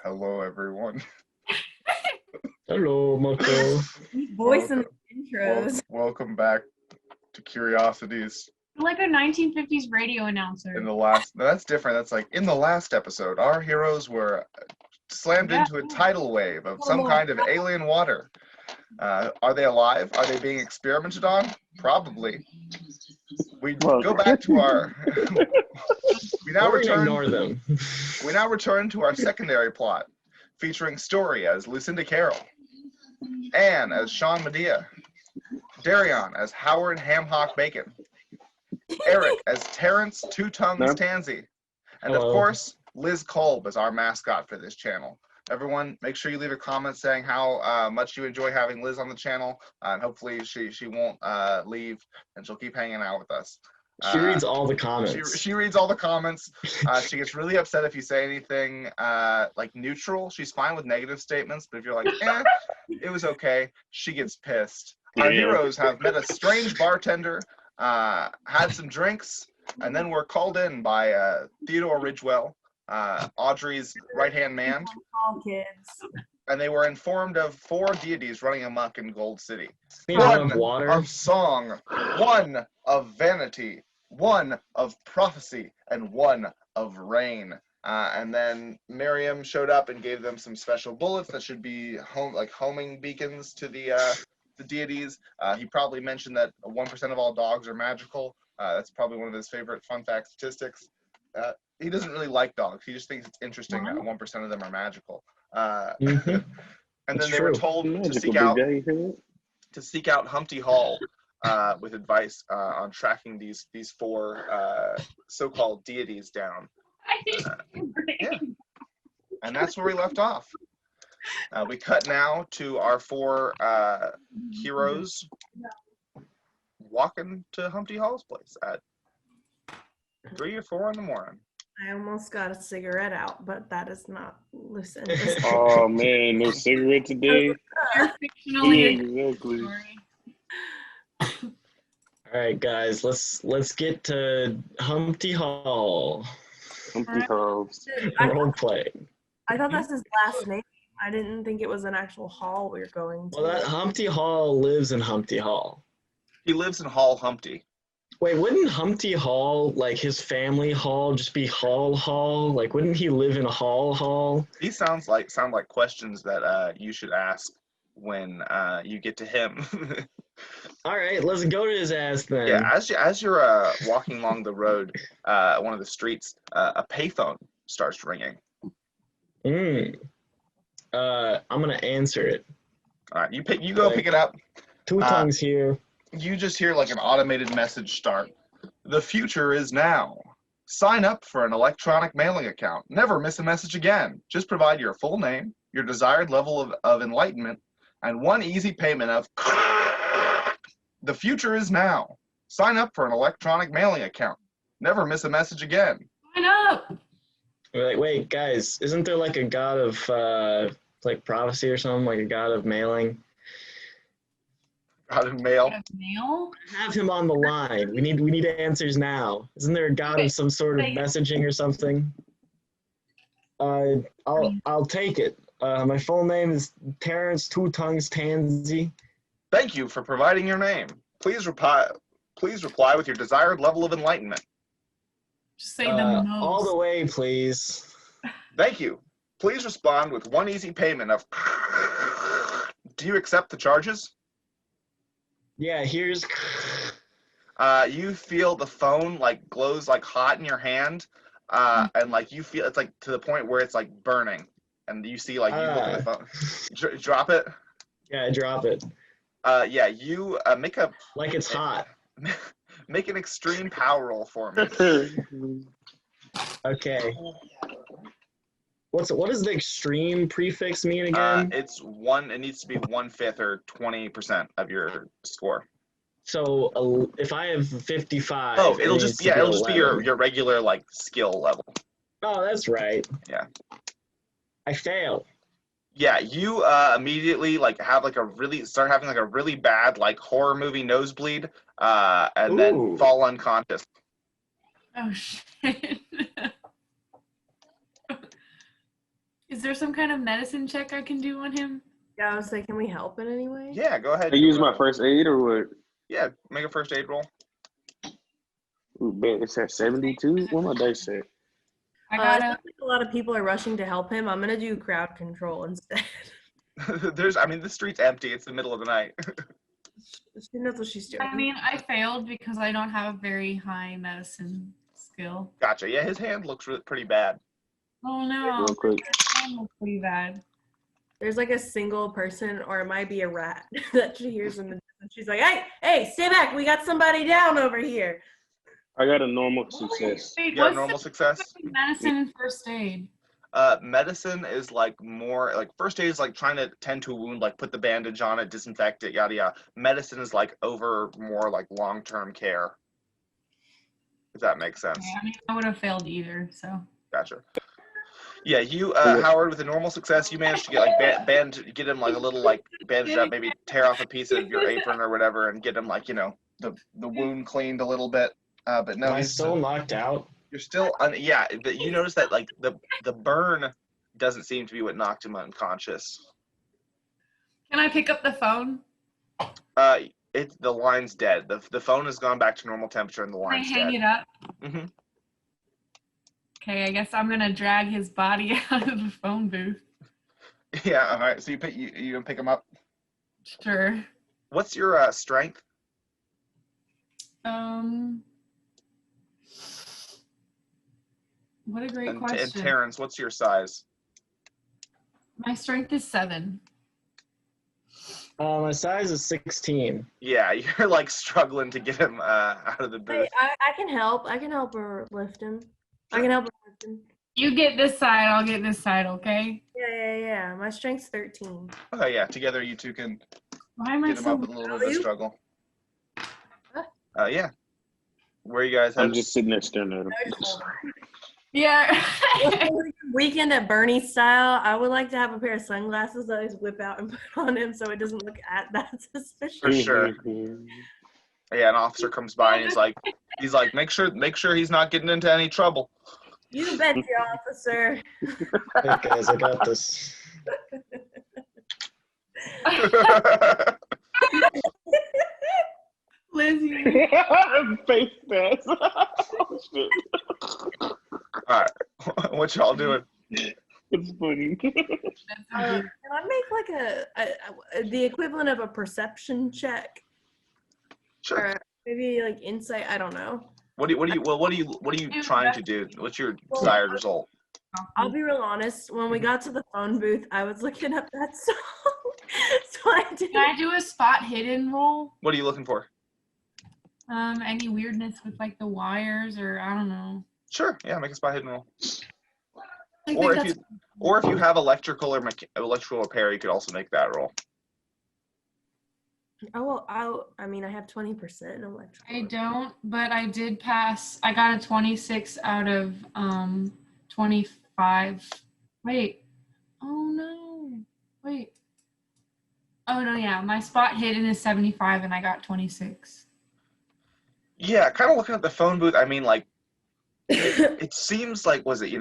Hello, everyone. Hello, Moko. Voice in the intros. Welcome back to Curiosities. Like a 1950s radio announcer. That's different. That's like in the last episode, our heroes were slammed into a tidal wave of some kind of alien water. Are they alive? Are they being experimented on? Probably. We go back to our. We now return to our secondary plot, featuring Story as Lucinda Caroll, Anne as Sean Medea, Darrion as Howard Hamhock Bacon, Eric as Terrence Two Tongues Tanzi, and of course, Liz Kolb as our mascot for this channel. Everyone, make sure you leave a comment saying how much you enjoy having Liz on the channel, and hopefully she won't leave, and she'll keep hanging out with us. She reads all the comments. She reads all the comments. She gets really upset if you say anything like neutral. She's fine with negative statements, but if you're like, it was okay, she gets pissed. Our heroes have met a strange bartender, had some drinks, and then were called in by Theodore Ridgewell, Audrey's right-hand man. All kids. And they were informed of 4 deities running amok in Gold City. One of water, of song, 1 of vanity, 1 of prophecy, and 1 of rain. And then Miriam showed up and gave them some special bullets that should be homing beacons to the deities. He probably mentioned that 1% of all dogs are magical. That's probably one of his favorite fun fact statistics. He doesn't really like dogs. He just thinks it's interesting that 1% of them are magical. And then they were told to seek out Humpty Hall with advice on tracking these 4 so-called deities down. And that's where we left off. We cut now to our 4 heroes walking to Humpty Hall's place at 3 or 4 in the morning. I almost got a cigarette out, but that is not Lucinda. Oh man, no cigarette today. Exactly. All right, guys, let's get to Humpty Hall. Humpty Hall. Role playing. I thought that's his last name. I didn't think it was an actual hall we were going to. Well, that Humpty Hall lives in Humpty Hall. He lives in Hall Humpty. Wait, wouldn't Humpty Hall, like his family hall, just be Hall? Like, wouldn't he live in a Hall? These sound like questions that you should ask when you get to him. All right, let's go to his ass then. Yeah, as you're walking along the road, one of the streets, a payphone starts ringing. I'm gonna answer it. All right, you go pick it up. Two Tongues here. You just hear like an automated message start. The future is now. Sign up for an electronic mailing account. Never miss a message again. Just provide your full name, your desired level of enlightenment, and 1 easy payment of the future is now. Sign up for an electronic mailing account. Never miss a message again. Sign up! We're like, wait, guys, isn't there like a god of like prophecy or something, like a god of mailing? God of mail. Mail? Have him on the line. We need answers now. Isn't there a god of some sort of messaging or something? I'll take it. My full name is Terrence Two Tongues Tanzi. Thank you for providing your name. Please reply with your desired level of enlightenment. Just say the most. All the way, please. Thank you. Please respond with 1 easy payment of. Do you accept the charges? Yeah, here's. You feel the phone like glows like hot in your hand, and like you feel it's like to the point where it's like burning, and you see like you look at the phone. Drop it. Yeah, drop it. Yeah, you make a like it's hot. Make an extreme power roll for me. Okay. What does the extreme prefix mean again? It's 1. It needs to be 1/5 or 20% of your score. So if I have 55, it'll just be your regular like skill level. Oh, that's right. Yeah. I fail. Yeah, you immediately like start having like a really bad like horror movie nosebleed, and then fall unconscious. Oh shit. Is there some kind of medicine check I can do on him? Yeah, I was like, can we help in any way? Yeah, go ahead. I use my first aid or what? Yeah, make a first aid roll. Ooh, bet it's at 72. What my dice at? I It gotta. sounds like a lot of people are rushing to help him. I'm gonna do crowd control instead. The street's empty. It's the middle of the night. She knows what she's doing. I mean, I failed because I don't have a very high medicine skill. Gotcha. Yeah, his hand looks pretty bad. Oh no, Real quick. that looks pretty bad. There's like a single person, or it might be a rat, that she hears in the distance. She's like, hey, stay back. We got somebody down over here. I got a normal success. Wait, You got what's normal the success? medicine and first aid? Medicine is like more like first aid is like trying to tend to a wound, like put the bandage on it, disinfect it, yada yada. Medicine is like over more like long-term care. If that makes sense. Yeah, I mean, I would have failed either, so. Gotcha. Yeah, you Howard, with a normal success, you managed to get like get him like a little like bandage up, maybe tear off a piece of your apron or whatever, and get him like the wound cleaned a little bit. But no, Am I still knocked out? You're still yeah, but you notice that like the burn doesn't seem to be what knocked him unconscious. Can I pick up the phone? The line's dead. The phone has gone back to normal temperature and the Can I line's hang dead. it up? Mm-hmm. Okay, I guess I'm gonna drag his body out of the phone booth. Yeah. All right. So you gonna pick him up. Sure. What's your strength? What a great And question. Terrence, what's your size? My strength is 7. My size is 16. Yeah, you're like struggling to get him out of the booth. Hey, I can help. I can help her lift him. I can help her lift him. You get this side, I'll get this side, okay? Yeah. My strength's 13. Okay, yeah. Together, you two can Why am I get him so up with a little bit of you? struggle. Huh? Yeah. Where you guys I'm headed? just sitting there staring at him. Yeah. Weekend at Bernie style, I would like to have a pair of sunglasses that I just whip out and put on him so it doesn't look that suspicious. For sure. Yeah, an officer comes by and he's like, make sure he's not getting into any trouble. You bet, officer. Hey guys, I got this. Lizzie. Face that. Oh, shit. All right, what y'all doing? It's funny. Can I make like the equivalent of a perception check, Sure. or maybe like insight? I don't know. What are you trying to do? What's your desired result? I'll be real honest. When we got to the phone booth, I was looking up that song, so I did. Can I do a spot hidden roll? What are you looking for? Any weirdness with like the wires or I don't know. Sure. Yeah, make a spot hidden roll. I think Or that's if you have electrical or electrical repair, you could also make that roll. Oh well, I mean, I have 20% electrical. I don't, but I did pass. I got a 26 out of 25. Wait. Oh no. Wait. Oh no, yeah. My spot hidden is 75 and I got 26. Yeah, kind of looking at the phone booth. I mean, like, it seems like, was it,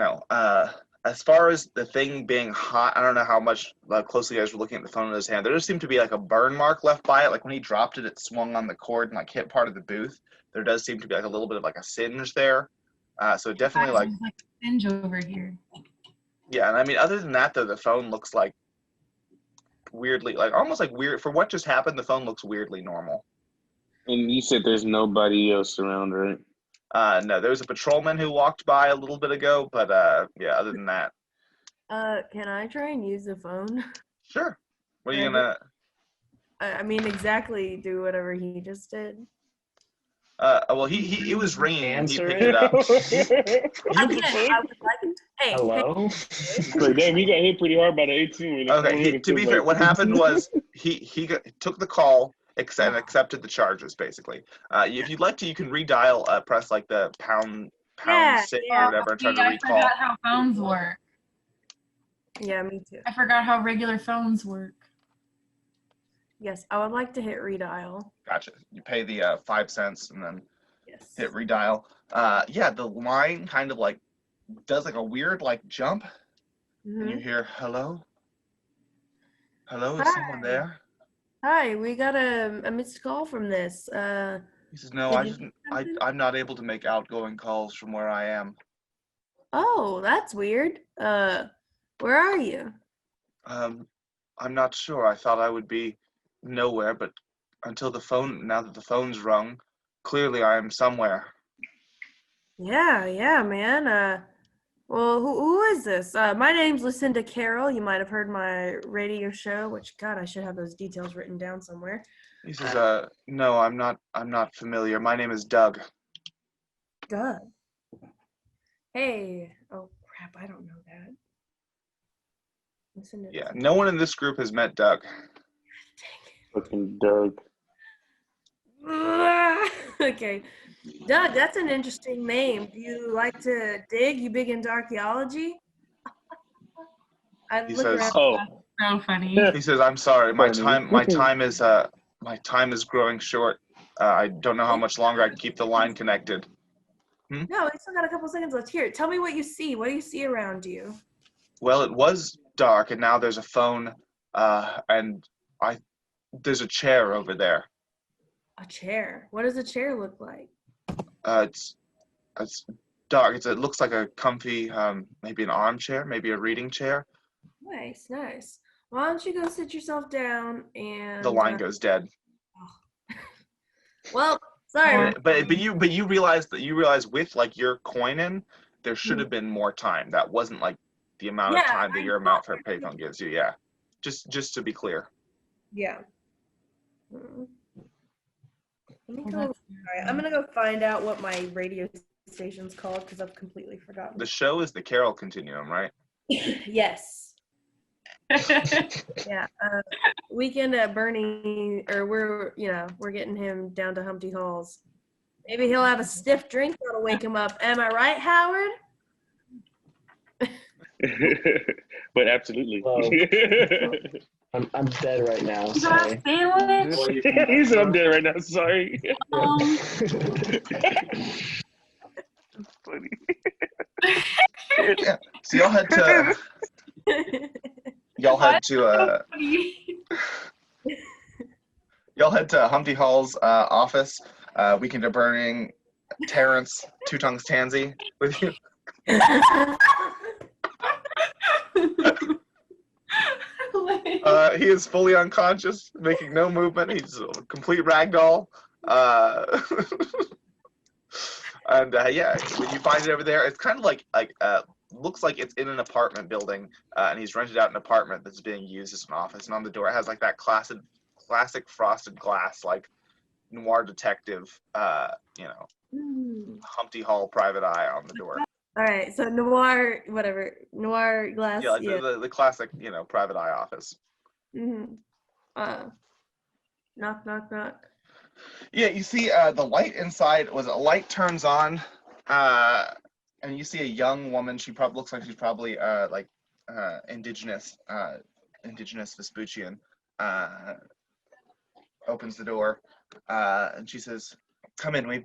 as far as the thing being hot, I don't know how much closely you guys were looking at the phone in his hand. There does seem to be like a burn mark left by it. Like when he dropped it, it swung on the cord and like hit part of the booth. There does seem to be like a little bit of like a singe there. So definitely like, There's like a singe over here. yeah. And I mean, other than that though, the phone looks like weirdly, like almost like weird for what just happened. The phone looks weirdly normal. And you said there's nobody else around, right? No, there was a patrolman who walked by a little bit ago, but yeah, other than that. Can I try and use the phone? Sure. What are you Yeah, gonna? I mean, exactly do whatever he just did. Well, he was ringing and he Answer picked it up. Again, I would like, hey, Hello? Like, damn, he got hit pretty hard by the 18. Okay, to be fair, what happened was he took the call and accepted the charges, basically. If you'd like to, you can redial, press like the pound Yeah, 6 yeah. or whatever and try to I recall. forgot how phones work. Yeah, me too. I forgot how regular phones work. Yes, I would like to hit redial. Gotcha. You pay the 5 cents and then Yes. hit redial. Yeah, the line kind of like does like a weird like jump, And you hear, hello? Hello, is someone Hi. there? Hi, we got a missed call from this. He says, no, Did you need I, something? I'm not able to make outgoing calls from where I am. Oh, that's weird. Where are you? I'm not sure. I thought I would be nowhere, but now that the phone's rung, clearly I am somewhere. Yeah, man. Well, who is this? My name's Lucinda Caroll. You might have heard my radio show, which, God, I should have those details written down somewhere. He says, no, I'm not familiar. My name is Doug. Doug. Hey. Oh, crap, I don't know that. Lucinda. Yeah, no one in this group has met Doug. Fucking Doug. Okay. Doug, that's an interesting name. Do you like to dig? You big into archaeology? I He look says, around. Oh, So funny. he says, I'm sorry. My Funny. time is growing short. I don't know how much longer I can keep the line connected. No, we still got a couple seconds left. Here, tell me what you see. What do you see around you? Well, it was dark, and now there's a phone, and there's a chair over there. A chair. What does a chair look like? It's dark. It looks like a comfy, maybe an armchair, maybe a reading chair. Nice. Why don't you go sit yourself down and The line goes dead. well, sorry. But you realize with like your coin in, there should have been more time. That wasn't like the amount of Yeah, time that your amount for payphone gives you. Yeah, just to be clear. Yeah. Let me go. Well, All right, I'm gonna go find out what my radio station's called because I've completely forgotten. The show is the Caroll Continuum, right? Yes. Yeah. Weekend at Bernie, or we're getting him down to Humpty Hall's. Maybe he'll have a stiff drink that'll wake him up. Am I right, Howard? But absolutely. Well, I'm dead right now. You got a Sorry. sandwich? He said I'm dead right now. Sorry. Funny. Yeah. So y'all head to y'all head to Humpty Hall's office. Weekend at Burning, Terrence, Two Tongues Tanzi with you. He is fully unconscious, making no movement. He's a complete ragdoll. And yeah, when you find it over there, it's kind of like looks like it's in an apartment building, and he's rented out an apartment that's being used as an office. And on the door, it has like that classic frosted glass, like noir detective, Humpty Hall private eye on the door. All right, so noir glass. Yeah, like the classic, private eye office. Mm-hmm. Knock. Yeah, you see the light inside. A light turns on, and you see a young woman. She probably looks like she's probably indigenous Vespuccian. Opens the door, and she says, "Come in. We've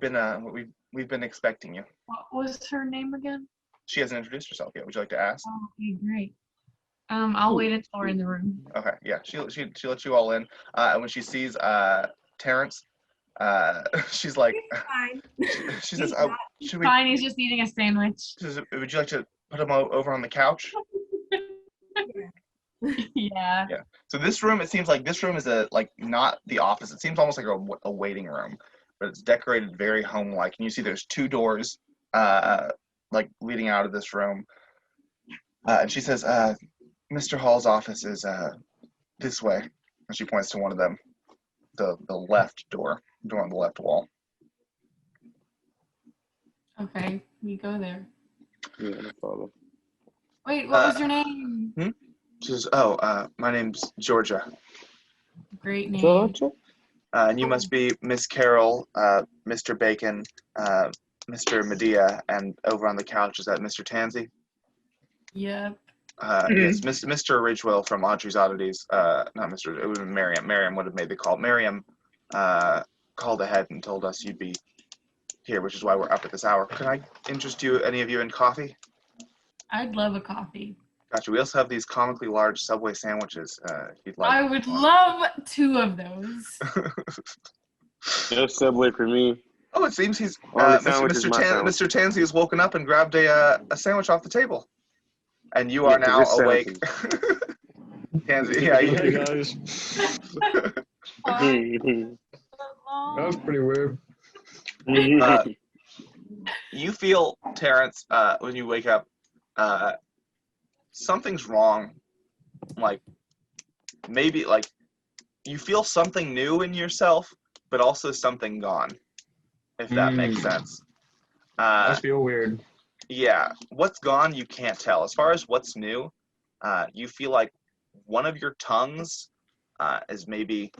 been expecting you." What was her name again? She hasn't introduced herself yet. Would you like to ask? Oh, okay, great. I'll wait until we're in the room. Okay, yeah. She lets you all in, and when she sees Terrence, she's like, Fine. she says, "Oh, should we?" Fine, he's just eating a sandwich. She says, "Would you like to put him over on the couch?" Yeah. Yeah. So this room, it seems like this room is not the office. It seems almost like a waiting room, but it's decorated very home-like. And you see there's two doors, leading out of this room. And she says, "Mr. Hall's office is this way." And she points to one of them, the left door on the left wall. Okay, we go there. Yeah, I follow. Wait, what was your name? She says, "Oh, my name's Georgia. Great name. Georgia? And you must be Miss Caroll, Mr. Bacon, Mr. Medea, and over on the couch is that Mr. Tanzi?" Yep. Yes, Mr. Ridgewell from Audrey's Oddities. Not Mr. It was Miriam. Miriam would have made the call. Miriam called ahead and told us you'd be here, which is why we're up at this hour. Can I interest any of you in coffee? I'd love a coffee. Gotcha. We also have these comically large Subway sandwiches. If you'd like. I would love 2 of those. No Subway for me. Oh, it seems he's Only sandwich is my sandwich. Mr. Tanzi has woken up and grabbed a sandwich off the table, and you are Yeah, 'cause now it's awake. Tanzi, yeah, Hey you, guys, Samson. that was pretty weird. you feel, Terrence, when you wake up, something's wrong. Like, maybe, like, you feel something new in yourself, but also something gone, if that makes sense. That must feel weird. Yeah, what's gone, you can't tell. As far as what's new, you feel like one of your tongues is maybe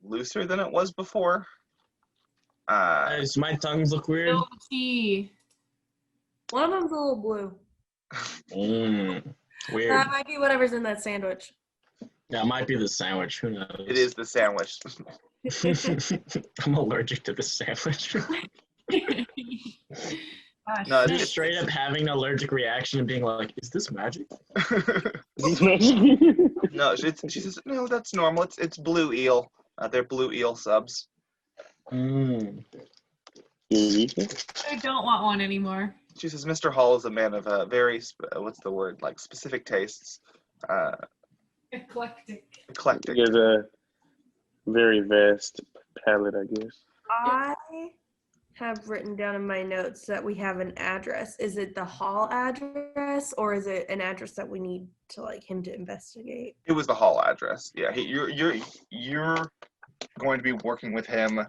looser than it was before. Guys, my tongues look weird. Guilty. One of them's a little blue. Weird. That might be whatever's in that sandwich. Yeah, it might be the sandwich. Who knows? It is the sandwich. I'm allergic to this sandwich. Gosh, No, Just straight up having an allergic reaction and being like, "Is this magic?" No, she says, no, that's normal. It's blue eel. They're blue eel subs. Mm. I don't want one anymore. She says, Mr. Hall is a man of very, what's the word, like specific tastes. Eclectic. Eclectic. He has a very vast palette, I guess. I have written down in my notes that we have an address. Is it the Hall address, or is it an address that we need to like him to investigate? It was the Hall address. Yeah, you're going to be working with him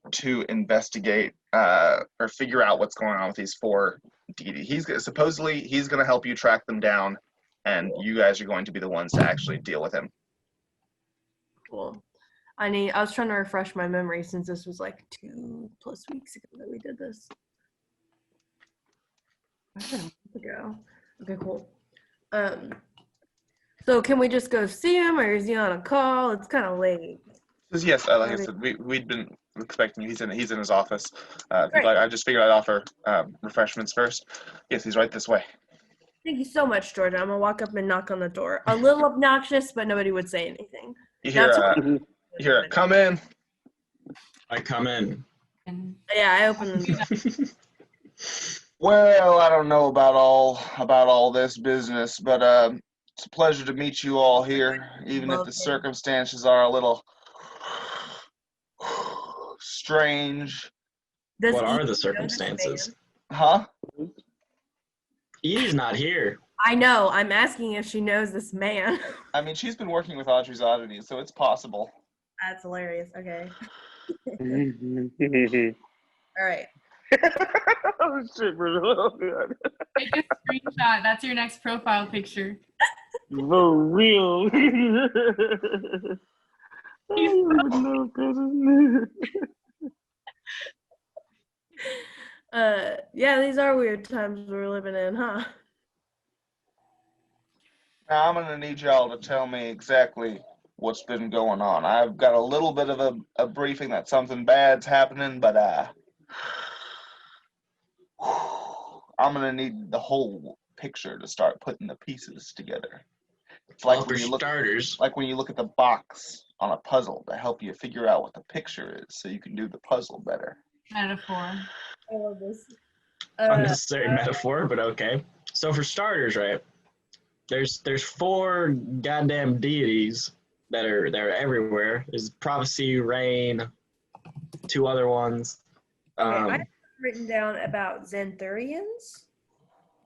to investigate or figure out what's going on with these 4 deities. He's going to help you track them down, and you guys are going to be the ones to actually deal with him. Cool. I was trying to refresh my memory since this was like 2+ weeks ago that we did this. A month ago. Okay, cool. So can we just go see him, or is he on a call? It's kind of late. Yes, like I said, we'd been expecting you. He's in his office. If you'd like, I just figured I'd offer refreshments first. Yes, he's right this way. Thank you so much, Georgia. I'm gonna walk up and knock on the door. A little obnoxious, but nobody would say anything. You hear, come in. I come in. And Yeah, I open the Well, I don't know about all this business, but it's a pleasure to meet you all here, even if the circumstances are a little strange. What are the circumstances? Huh? He's not here. I know. I'm asking if she knows this man. I mean, she's been working with Audrey's Oddities, so it's possible. That's hilarious. Okay. Oh All right. shit, Bruno. Oh, God. take a screenshot. That's your next profile picture. For real. No, cousin. Yeah, these are weird times we're living in, huh? Now, I'm going to need y'all to tell me exactly what's been going on. I've got a little bit of a briefing that something bad's happening, but I'm going to need the whole picture to start putting the pieces together. It's like Well, for starters, like when you look at the box on a puzzle to help you figure out what the picture is so you can do the puzzle better. Metaphor. I love this. unnecessary metaphor, but okay. So for starters, right? There's 4 goddamn deities that are everywhere. There's prophecy, rain, 2 other ones. I have written down about Xanthurians.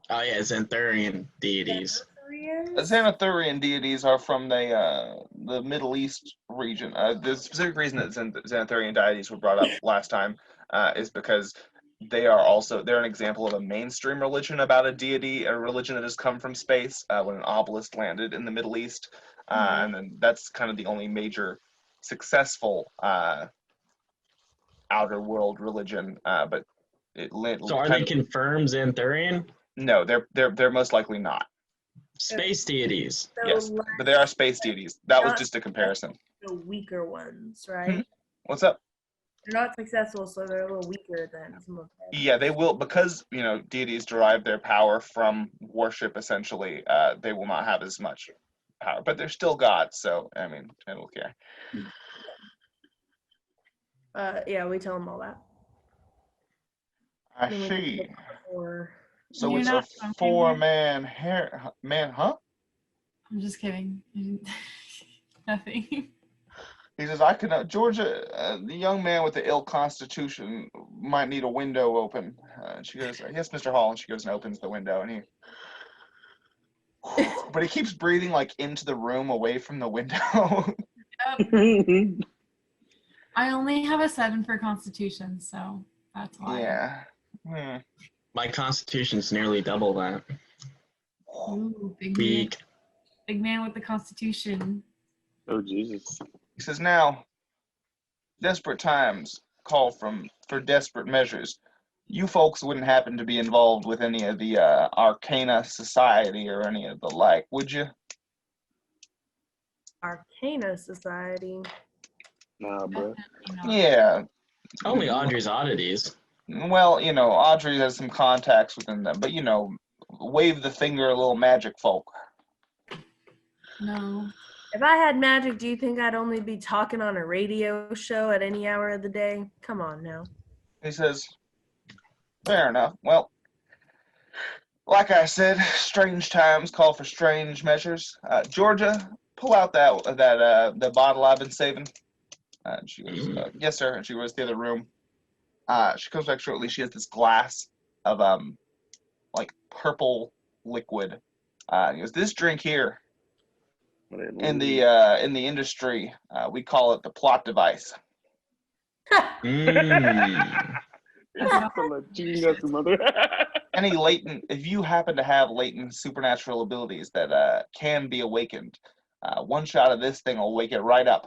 Oh yeah, Xanthurian deities. Xanathurian deities are from the Middle East region. The specific reason that Xanathurian deities were brought up last time is because they're an example of a mainstream religion about a deity, a religion that has come from space when an obelisk landed in the Middle East. And then that's kind of the only major successful outer world religion. But So are they confirmed Xanthurian? No, they're most likely not. Space deities. So Yes, but they are space deities. That was just a comparison. The weaker ones, right? What's up? They're not successful, so they're a little weaker than some of them. Yeah, they will, because, deities derive their power from worship, essentially. They will not have as much power, but they're still gods, so, I mean, I don't care. Yeah, we tell them all that. I Then we see. look for- So You're it's a not from 4-man huh? I'm just kidding. Nothing. He says, Georgia, the young man with the ill constitution might need a window open. And she goes, yes, Mr. Hall. And she goes and opens the window, and but he keeps breathing, like, into the room away from the window. Yep. I only have a 7 for Constitution, so that's why. Yeah. My constitution's nearly double that. Ooh, big man. Weak. Big man with the Constitution. Oh, Jesus. He says, now, desperate times call for desperate measures. You folks wouldn't happen to be involved with any of the Arcana Society or any of the like, would you? Arcana Society. Nah, bro. Yeah. Only Audrey's Oddities. Well, Audrey has some contacts within them, but, wave the finger a little magic folk. No. If I had magic, do you think I'd only be talking on a radio show at any hour of the day? Come on now. He says, fair enough. Well, like I said, strange times call for strange measures. Georgia, pull out the bottle I've been saving. And she goes, yes, sir. And she goes to the other room. She comes back shortly. She has this glass of like purple liquid. He goes, this drink here, in the industry, we call it the plot device. If you happen to have latent supernatural abilities that can be awakened, one shot of this thing will wake it right up.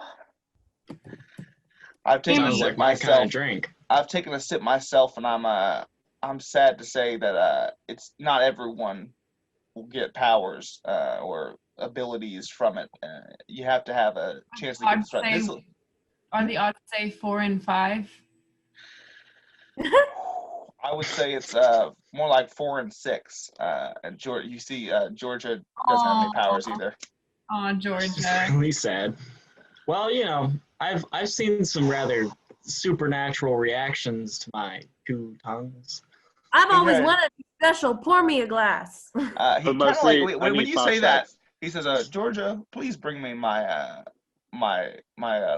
I've taken a Sounds sip like my myself. kind of drink. I've taken a sip myself, and I'm sad to say that it's not everyone will get powers or abilities from it. You have to have a chance to get started. Are the odds say 4 and 5? I would say it's more like 4 and 6. And you see, Georgia doesn't have any powers either. Oh, Georgia. It's really sad. Well, I've seen some rather supernatural reactions to my 2 tongues. I've always wanted to be special. Pour me a glass. He kind of like when you say that, he says, Georgia, please bring me my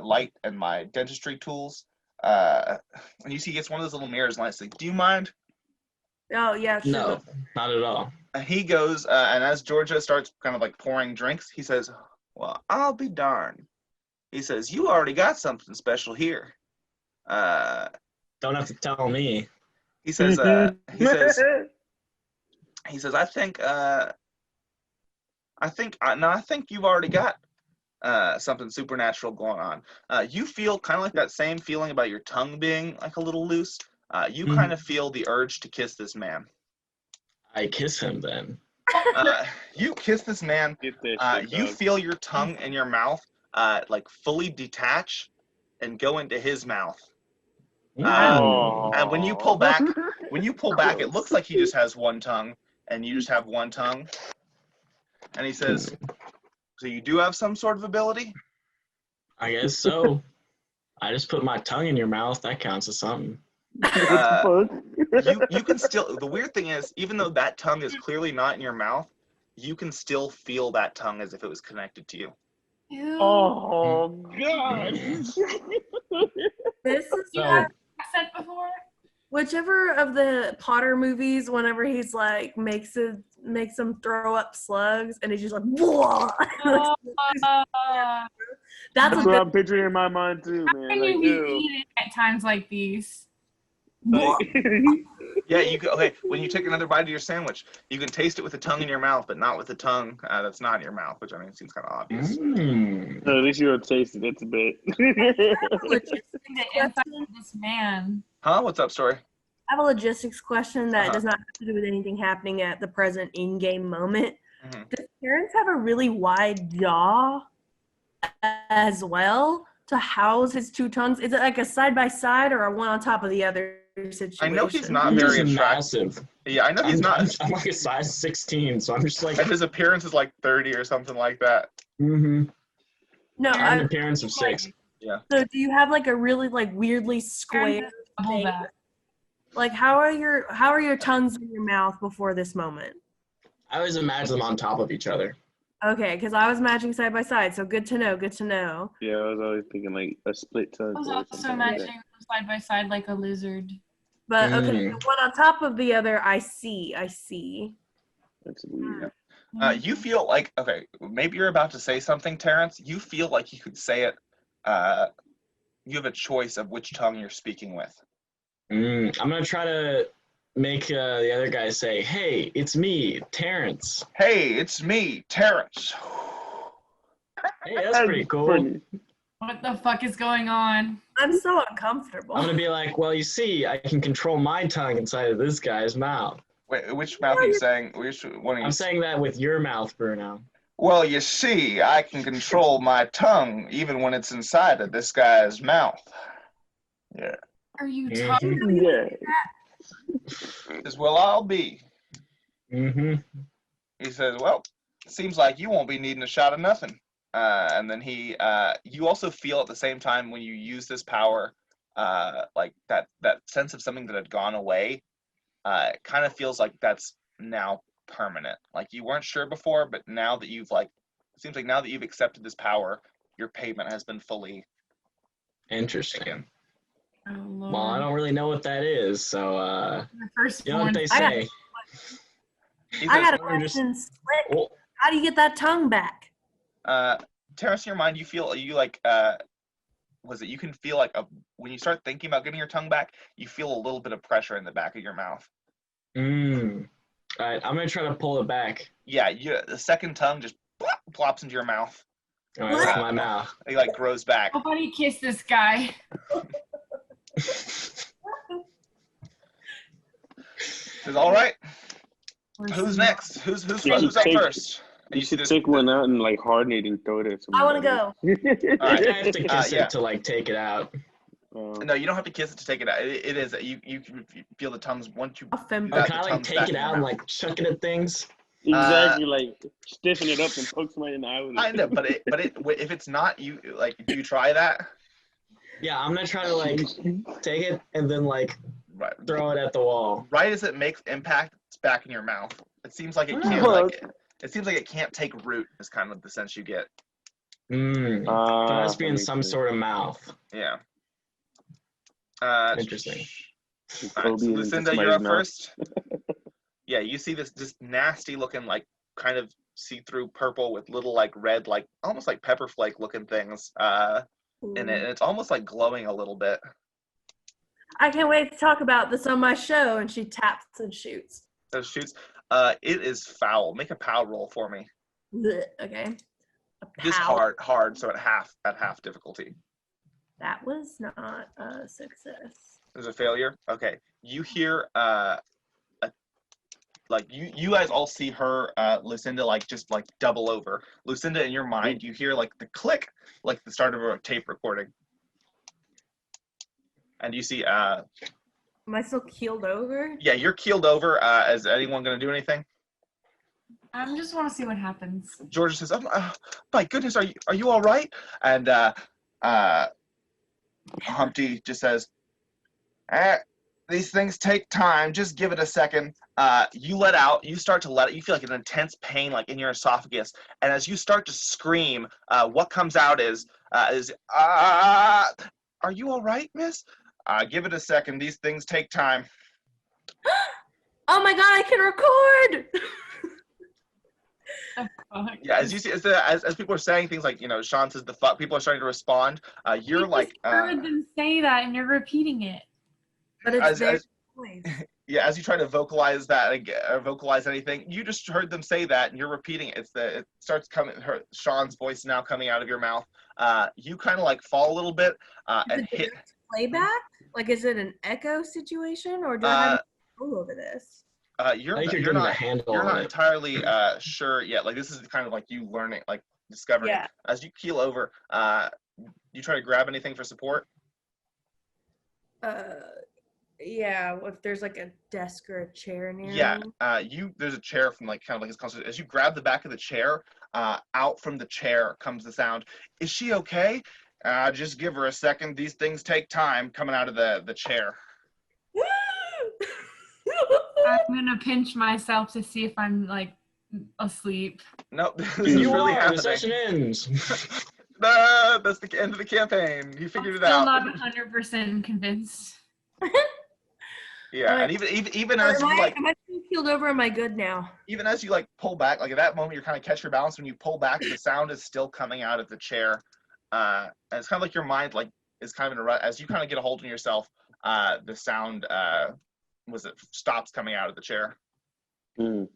light and my dentistry tools. And you see, he gets one of those little mirrors, and I say, do you mind? Oh yeah, sure. No, not at all. He goes, and as Georgia starts kind of like pouring drinks, he says, well, I'll be darned. He says, you already got something special here. Don't have to tell me. He says, I think you've already got something supernatural going on. You feel kind of like that same feeling about your tongue being like a little loose. You kind of feel the urge to kiss this man. I kiss him then. You kiss this man. You feel your tongue in your mouth like fully detach and go into his mouth. And when you pull back, it looks like he just has one tongue, and you just have one tongue. And he says, so you do have some sort of ability? I guess so. I just put my tongue in your mouth. That counts as something. You can still, the weird thing is, even though that tongue is clearly not in your mouth, you can still feel that tongue as if it was connected to you. Ew. Oh, God. This is I've said before. whichever of the Potter movies, whenever he's like makes him throw up slugs, and he's just like, whoa. That's a what good. I'm picturing in my mind, too, How man. can Like, you be ew. eating at times like these? Yeah, okay, when you take another bite of your sandwich, you can taste it with the tongue in your mouth, but not with the tongue that's not in your mouth, which I mean seems kind of obvious. No, at least you'll taste it. It's a bit. The inside of this man. Huh? What's up, Story? I have a logistics question that Uh-huh. does not have to do with anything happening at the present in-game moment. Mhm. Does Terrence have a really wide jaw as well? to house his two tongues? Is it like a side by side or a one on top of the other situation? I know he's not I'm very just attractive. massive. Yeah, I know he's not. I'm like a size 16, so I'm just like. And his appearance is like 30 or something like that. Mm-hmm. No, I have an appearance of 6. Yeah. So do you have like a really like weirdly square Double thing? back. Like how are your tongues in your mouth before this moment? I always imagine them on top of each other. Okay, because I was matching side by side, so good to know. Good to know. Yeah, I was always thinking like a split tongue. I was or also something like that. imagining them side by side like a lizard. But okay, the one on top of the other, I see. That's weird. You feel like, okay, maybe you're about to say something, Terrence. You feel like you could say it. You have a choice of which tongue you're speaking with. I'm going to try to make the other guy say, hey, it's me, Terrence. Hey, it's me, Terrence. Hey, that's pretty cool. What the fuck is going on? I'm so uncomfortable. I'm going to be like, well, you see, I can control my tongue inside of this guy's mouth. Wait, which mouth are you saying? Which one are you? I'm saying that with your mouth, Bruno. Well, you see, I can control my tongue even when it's inside of this guy's mouth. Yeah. Are you Mhm. talking? Yeah. As well I'll be. Mm-hmm. He says, well, seems like you won't be needing a shot of nothing. And then you also feel at the same time when you use this power, like that sense of something that had gone away, it kind of feels like that's now permanent. Like you weren't sure before, but now that it seems like now that you've accepted this power, your payment has been fully Interesting. taken. Oh, Lord. Well, I don't really know what that is, so, The first you know what they I got- say. He I says, got a "We're just- question, Slick. Oh, How do you get that tongue back? Terrence, in your mind, you feel you can feel like when you start thinking about getting your tongue back, you feel a little bit of pressure in the back of your mouth. All right, I'm going to try to pull it back. Yeah, the second tongue just plops into your mouth. All right, with my mouth. It like grows back. Nobody kiss this guy. Says, all right, We're who's smart. next? Who's Yeah, up take- first? And You should take one out and like harden it and throw it at somebody. I want to go. All right. I have to kiss yeah. it to, like, take it out. No, you don't have to kiss it to take it out. It is you can feel the tongues once you. A fem- Or got can I, the like, tongues take back it in your out and, mouth. like, chuck it at things? Exactly, like stiffen it up and poke somebody in the eye with it. I know, but if it's not you, like, do you try that? Yeah, I'm going to try to, like, take it and then, like, Right. throw it at the wall. Right as it makes impact, it's back in your mouth. It seems like it can't Oh, like it seems like it can't take root. Is kind of the sense you get. So it must be in some sort of mouth. Yeah. Interesting. All right, so Lucinda, you're up first. Yeah, you see this nasty looking, like, kind of see-through purple with little, like, red, like almost like pepper flake looking things in it, and it's almost like glowing a little bit. I can't wait to talk about this on my show. And she taps and shoots. So it shoots. It is foul. Make a POW roll for me. Blech, okay. Just Pow. hard. So at half difficulty. That was not a success. There's a failure. Okay. You hear like you guys all see her, Lucinda, like just like double over. Lucinda, in your mind, you hear like the click, like the start of a tape recording. And you see Am I still keeled over? yeah, you're keeled over. Is anyone gonna do anything? I just want to see what happens. Georgia says, oh, my goodness, are you all right? And Humpty just says, these things take time. Just give it a second. You start to let out. You feel like an intense pain, like in your esophagus. And as you start to scream, what comes out is, are you all right, miss? Give it a second. These things take time. Oh my god, I can record! Yeah, as you see, as people are saying things like, Sean says the fuck, people are starting to respond. You're You like, just heard them say that, and you're repeating it. But it's their voice. yeah, as you try to vocalize that or vocalize anything, you just heard them say that, and you're repeating it. It starts coming. Sean's voice now coming out of your mouth. You kind of like fall a little bit and hit. Playback? Like, is it an echo situation, or do I have control over this? You're I think you're not getting a handle you're on not it. entirely sure yet. Like, this is kind of like you learning, like discovering. Yeah. As you keel over, you try to grab anything for support? Yeah, if there's like a desk or a chair near Yeah, me. there's a chair from like kind of like his concert. As you grab the back of the chair, out from the chair comes the sound. Is she okay? Just give her a second. These things take time. Coming out of the chair. I'm gonna pinch myself to see if I'm like asleep. Nope, this is You really are. The happening. session ends. That's the end of the campaign. You figured I'm it still out. not 100% convinced. Yeah, and even as you like, am I still keeled over? Am I good now? even as you like pull back, like at that moment, you're kind of catch your balance. When you pull back, the sound is still coming out of the chair, and it's kind of like your mind like is kind of in a rut. As you kind of get a hold of yourself, the sound stops coming out of the chair. Mm.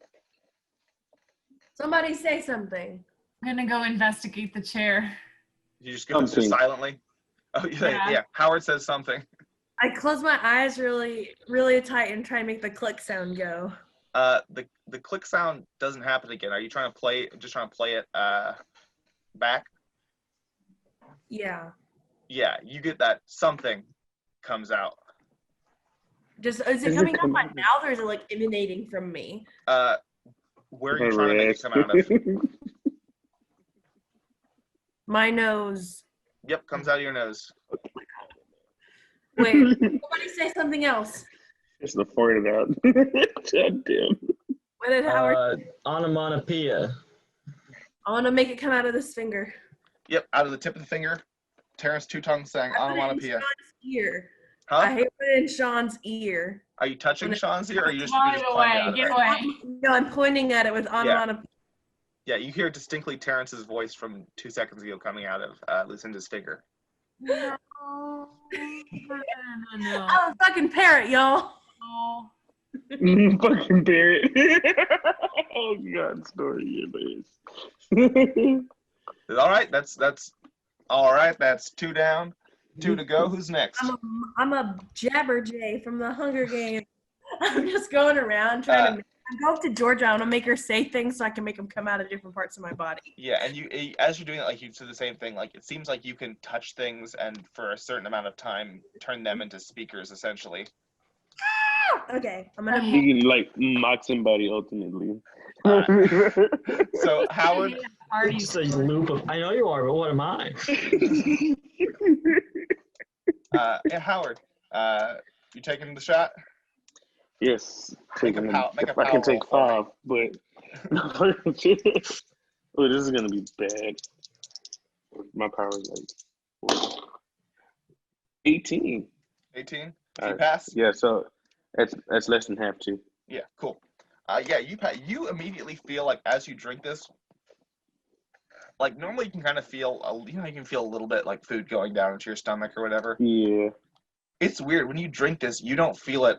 Somebody say something. I'm gonna go investigate the chair. You just go just silently. Oh yeah. Howard says something. I close my eyes really, really tight and try and make the click sound go. The click sound doesn't happen again. Are you trying to play it back? Yeah. Yeah, you get that something comes out. Just is it coming out my mouth or is it like emanating from me? Where are you trying to make it come out of? My nose. Yep, comes out of your nose. Wait, somebody say something else. It's the fart it out. God damn. What did Howard? Onomatopoeia. I want to make it come out of this finger. Yep, out of the tip of the finger. Terrence Two Tongues saying I put it in onomatopoeia. Sean's ear. Huh? I hate put it in Sean's ear. Are you touching Sean's ear or are you just Get away, pointing get at it? away. No, I'm pointing at it with onomatopoeia. Yeah, you hear distinctly Terrence's voice from 2 seconds ago coming out of Lucinda's finger. No. I'm a fucking parrot, y'all. No. Fucking parrot. Oh God, story it is. All right, that's all right. That's 2 down, 2 to go. Who's next? I'm a jabberjay from the Hunger Games. I'm just going around trying to. I go up to Georgia. I want to make her say things so I can make them come out of different parts of my body. Yeah, and as you're doing it, like you do the same thing. Like it seems like you can touch things and for a certain amount of time turn them into speakers, essentially. Okay, I'm gonna. You can like mock somebody ultimately. So Howard, It's a loop of. I know you are, but what am I? yeah, Howard, you taking the shot? Yes. Make a if power I can take roll 5, but oh, this is gonna be bad. My power is like 18. 18. You pass. Yeah, so that's less than half too. Yeah, cool. Yeah, you immediately feel like as you drink this, like normally you can kind of feel, you can feel a little bit like food going down into your stomach or whatever. Yeah. It's weird when you drink this, you don't feel it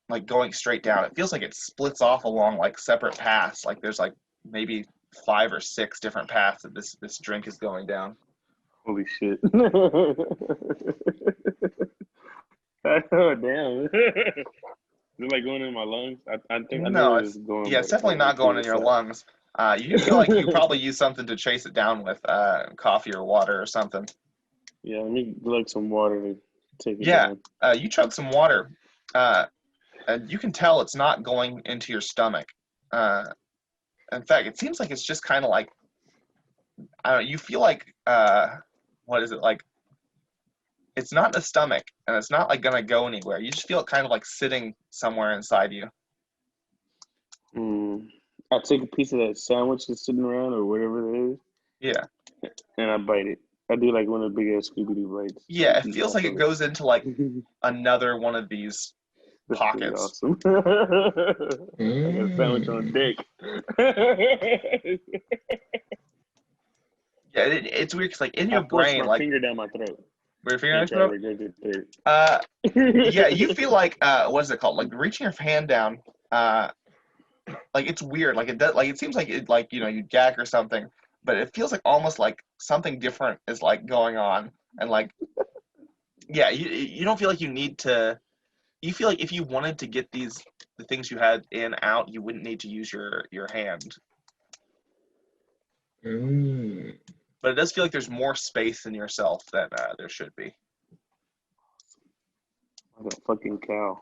like going straight down. It feels like it splits off along like separate paths. Like there's like maybe 5 or 6 different paths that this drink is going down. Holy shit. Oh damn. Is it like going in my lungs? I think No, I it's going. yeah, it's definitely not going in your lungs. You feel like you probably use something to chase it down with, coffee or water or something. Yeah, let me glug some water to take it Yeah, down. you chug some water, and you can tell it's not going into your stomach. In fact, it seems like it's just kind of like, I don't know, you feel like, what is it, like, it's not in the stomach, and it's not like gonna go anywhere. You just feel it kind of like sitting somewhere inside you. I take a piece of that sandwich that's sitting around or whatever it is. Yeah. And I bite it. I do like one of the big ass Scooby-Doo bites. Yeah, it feels like it goes into like another one of these pockets. Awesome. I got a sandwich on dick. Yeah, it's weird because like in I your force brain, my like finger down my throat. your finger in your throat. Yeah, you feel like what is it called? Like reaching your hand down. Like it's weird. Like it does. Like it seems like it. Like you gag or something, but it feels like almost like something different is like going on, and like yeah, you don't feel like you need to. You feel like if you wanted to get the things you had in out, you wouldn't need to use your hand. but it does feel like there's more space in yourself than there should be. Like a fucking cow.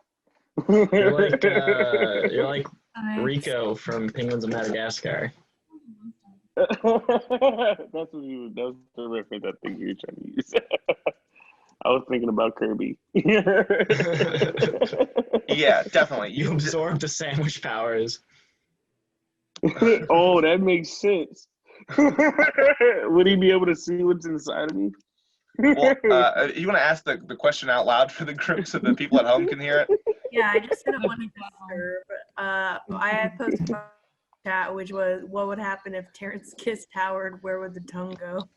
You're like Nice. Rico from Penguins of Madagascar. That's what you. That's the reference I think you were trying to use. I was thinking about Kirby. Yeah, definitely. You absorb the sandwich powers. Oh, that makes sense. Would he be able to see what's inside of me? Well, you want to ask the question out loud for the group so the people at home can hear it? Yeah, I just didn't want to disturb. I had posted my chat, which was, what would happen if Terrence kissed Howard? Where would the tongue go?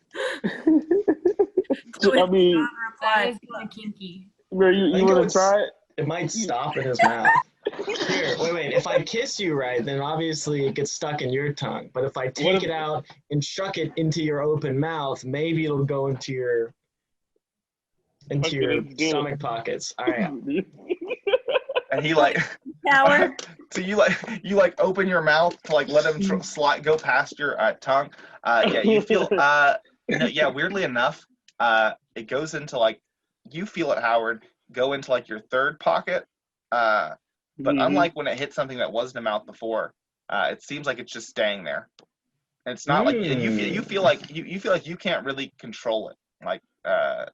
I mean, That is kind of kinky. bro, you want to try it? It might stop in his mouth. Here, wait. If I kiss you right, then obviously it gets stuck in your tongue. But if I take it out and chuck it into your open mouth, maybe it'll go into your stomach pockets. All right. And he like, Howard. so you like open your mouth to like let him go past your tongue. Yeah, you feel yeah. Weirdly enough, it goes into like, you feel it, Howard, go into like your third pocket. But unlike when it hit something that wasn't a mouth before, it seems like it's just staying there. And it's not like you feel like you can't really control it. Like oh,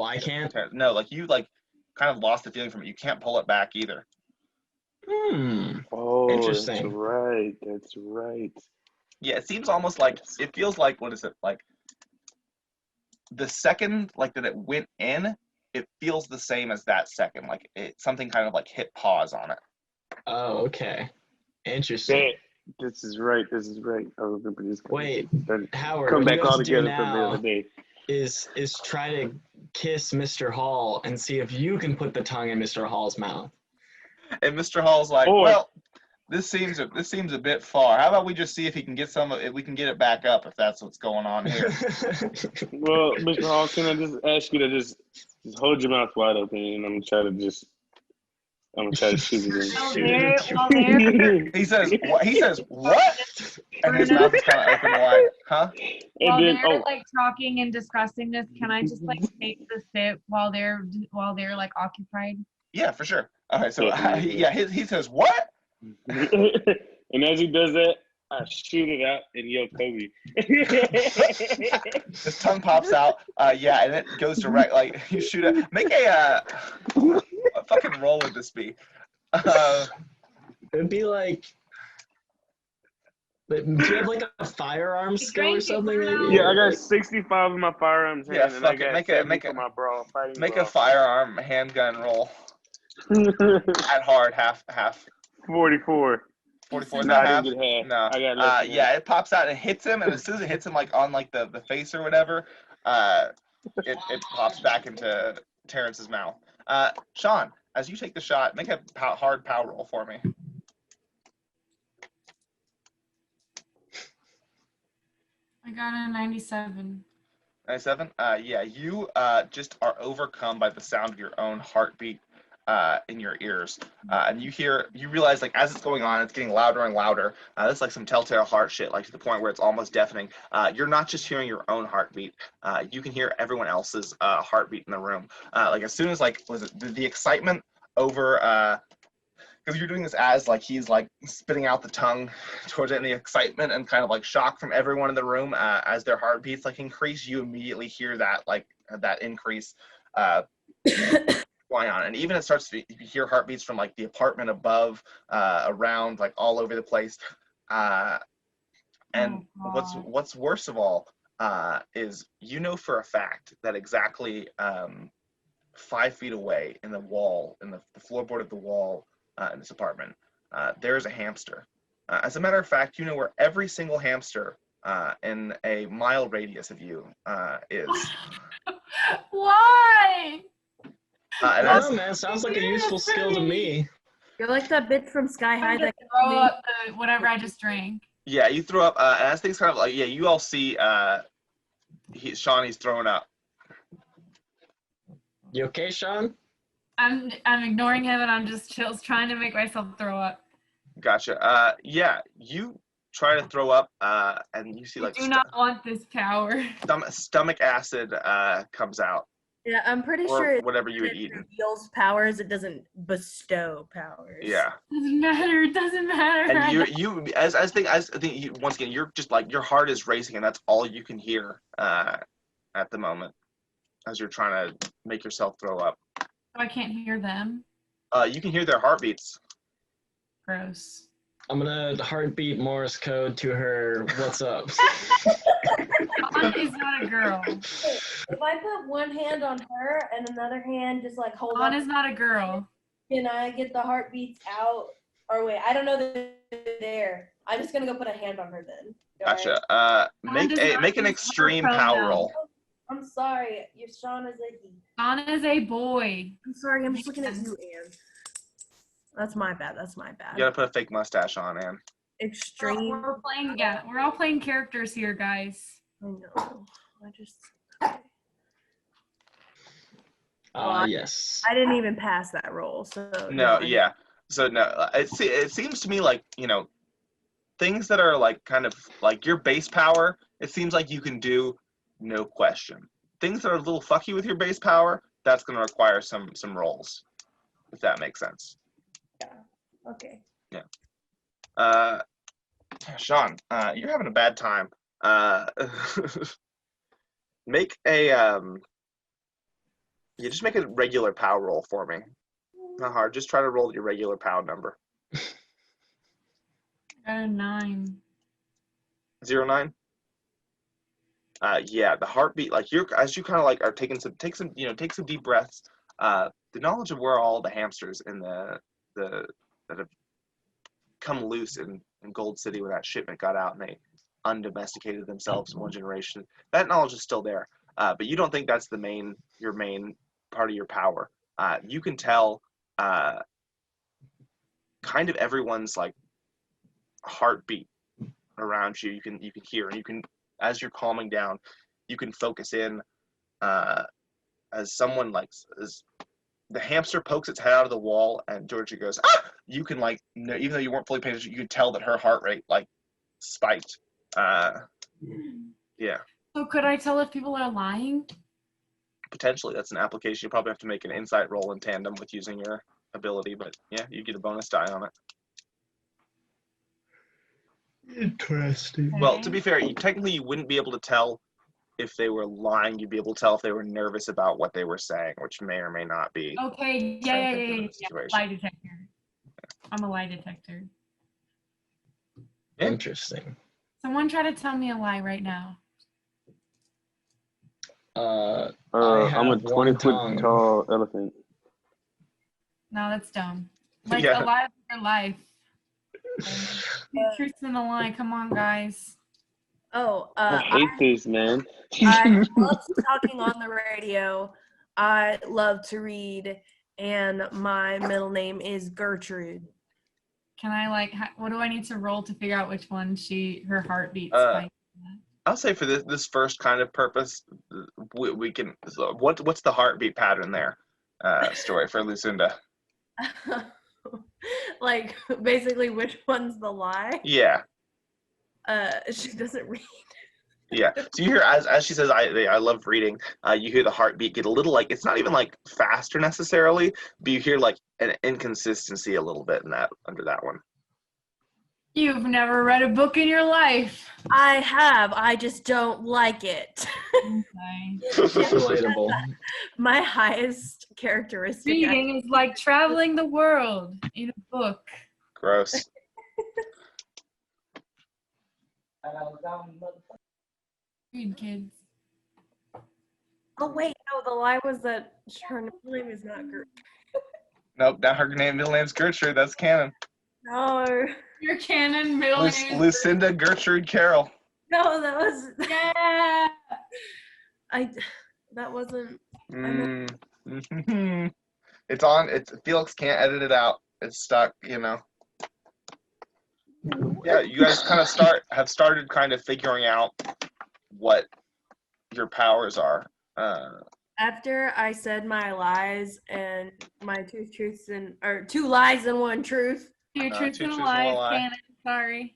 I can't. No, like you like kind of lost the feeling from it. You can't pull it back either. Oh, Interesting. That's right. Yeah, it seems almost like, it feels like, what is it, like the second like that it went in, it feels the same as that second. Like something kind of like hit pause on it. Oh, okay. Interesting. This is right. I remember this. Wait, Howard, come what back you all have to do together from the now other day. is try to kiss Mr. Hall and see if you can put the tongue in Mr. Hall's mouth. And Mr. Hall's like, well, this seems a bit far. How about we just see if he can get if we can get it back up, if that's what's going on here. Well, Mr. Hall, can I just ask you to just hold your mouth wide open, and I'm gonna try to shoot it in. He says what? And his mouth is kind of open wide, huh? While they're like talking and discussing this, can I just like take the sip while they're like occupied? Yeah, for sure. All right, so he says what? And as he does that, I shoot it out and yell Kobe. His tongue pops out. Yeah, and it goes direct. Like you shoot it. Make a fucking roll would this be? It'd be like. But do you have like a firearms skill or something? Maybe? Yeah, I got 65 in my firearms hand, and I got make for my brawl, a firearm handgun roll. At hard, half. 44. 44 is No, not I half. didn't get half. No. I got less than yeah, it pops out and it hits him, and as soon as it hits him, like on like the face or whatever, it pops back into Terrence's mouth. Sean, as you take the shot, make a hard power roll for me. I got a 97. 97? Yeah, you just are overcome by the sound of your own heartbeat in your ears. And you realize, like, as it's going on, it's getting louder and louder. This is like some telltale heart shit, like to the point where it's almost deafening. You're not just hearing your own heartbeat. You can hear everyone else's heartbeat in the room. Like, as soon as, like, was it the excitement over... because you're doing this as like he's like spitting out the tongue towards it, and the excitement and kind of like shock from everyone in the room as their heartbeats like increase, you immediately hear that like that increase going on, and even it starts to you hear heartbeats from like the apartment above, around, like all over the place, and what's worse of all is for a fact that exactly 5 feet away in the wall, in the floorboard of the wall. In this apartment, there is a hamster. As a matter of fact, you know where every single hamster in a mile radius of you is. Why? And man, sounds like a useful skill to me. You're like that bitch from Sky High that throw up whatever I just drank. Yeah, you throw up, and as things kind of like, you all see Shawnee's throwing up. You okay, Sean? I'm ignoring him, and I'm just trying to make myself throw up. Gotcha. Yeah, you try to throw up, and you see I like do not want this power. stomach acid comes out, Yeah, I'm pretty or sure whatever you had it eaten. reveals powers. It doesn't bestow powers. Yeah. Doesn't matter. It doesn't matter. And you as I think you, once again, you're just like your heart is racing, and that's all you can hear at the moment as you're trying to make yourself throw up. I can't hear them. You can hear their heartbeats. Gross. I'm gonna heartbeat Morse code to her. What's up? Dawn is not a girl. If I put one hand on her and another hand just like hold Dawn on, is not a girl. can I get the heartbeats out? Or wait, I don't know that they're there. I'm just gonna go put a hand on her then. Gotcha. Make an extreme power roll. I'm sorry, Sean is a he. Dawn is a boy. I'm sorry, I'm just looking at you, Anne. That's my bad. You gotta put a fake mustache on, Anne. Extreme. We're playing. Yeah, we're all playing characters here, guys. I know. Yes. I didn't even pass that roll, so. No, yeah. So no, it seems to me like, things that are like kind of like your base power, it seems like you can do, no question. Things that are a little fucky with your base power, that's going to require some rolls, if that makes sense. Okay. Yeah. Sean, you're having a bad time. Make a just make a regular power roll for me. Not hard. Just try to roll your regular power number. Got a 9. 09? Yeah, the heartbeat, like as you kind of like are take some deep breaths. The knowledge of where all the hamsters in the that have come loose in Gold City when that shipment got out and they undomesticated themselves in one generation, that knowledge is still there. But you don't think that's your main part of your power. You can tell kind of everyone's like heartbeat around you. You can hear, and you can, as you're calming down, you can focus in as someone as the hamster pokes its head out of the wall and Georgia goes, ah! You can even though you weren't fully paying attention, you could tell that her heart rate spiked. Yeah. So could I tell if people are lying? Potentially, that's an application. You probably have to make an insight roll in tandem with using your ability, but yeah, you get a bonus die on it. Interesting. Well, to be fair, technically you wouldn't be able to tell if they were lying. You'd be able to tell if they were nervous about what they were saying, which may or may not be. Okay, yeah. Lie detector. I'm a lie detector. Interesting. Someone try to tell me a lie right now. I'm I'm a 20-foot tall elephant. No, that's dumb. A lie of your life. Truth's in the lie. Come on, guys. Oh, I hate this, man. I love talking on the radio. I love to read, and my middle name is Gertrude. Can I what do I need to roll to figure out which one her heartbeat spikes? I'll say for this first kind of purpose, we can. What's the heartbeat pattern there? Story for Lucinda. Basically, which one's the lie? Yeah. She doesn't read. Yeah. So you hear as she says, I love reading. You hear the heartbeat get a little it's not even faster necessarily, but you hear an inconsistency a little bit in that under that one. You've never read a book in your life. I have. I just don't like it. Relatable. My highest characteristic. Reading is like traveling the world in a book. Gross. Read, kids. Oh wait, no. The lie was that her name is not Gertrude. Nope. Now her middle name's Gertrude. That's canon. No. Your canon middle name. Lucinda Gertrude Caroll. No, that was. Yeah. That wasn't. It's on. Felix can't edit it out. It's stuck. Yeah, you guys kind of have started kind of figuring out what your powers are. After I said my lies and my two lies and one truth. Two truths and a lie. Canon. Sorry.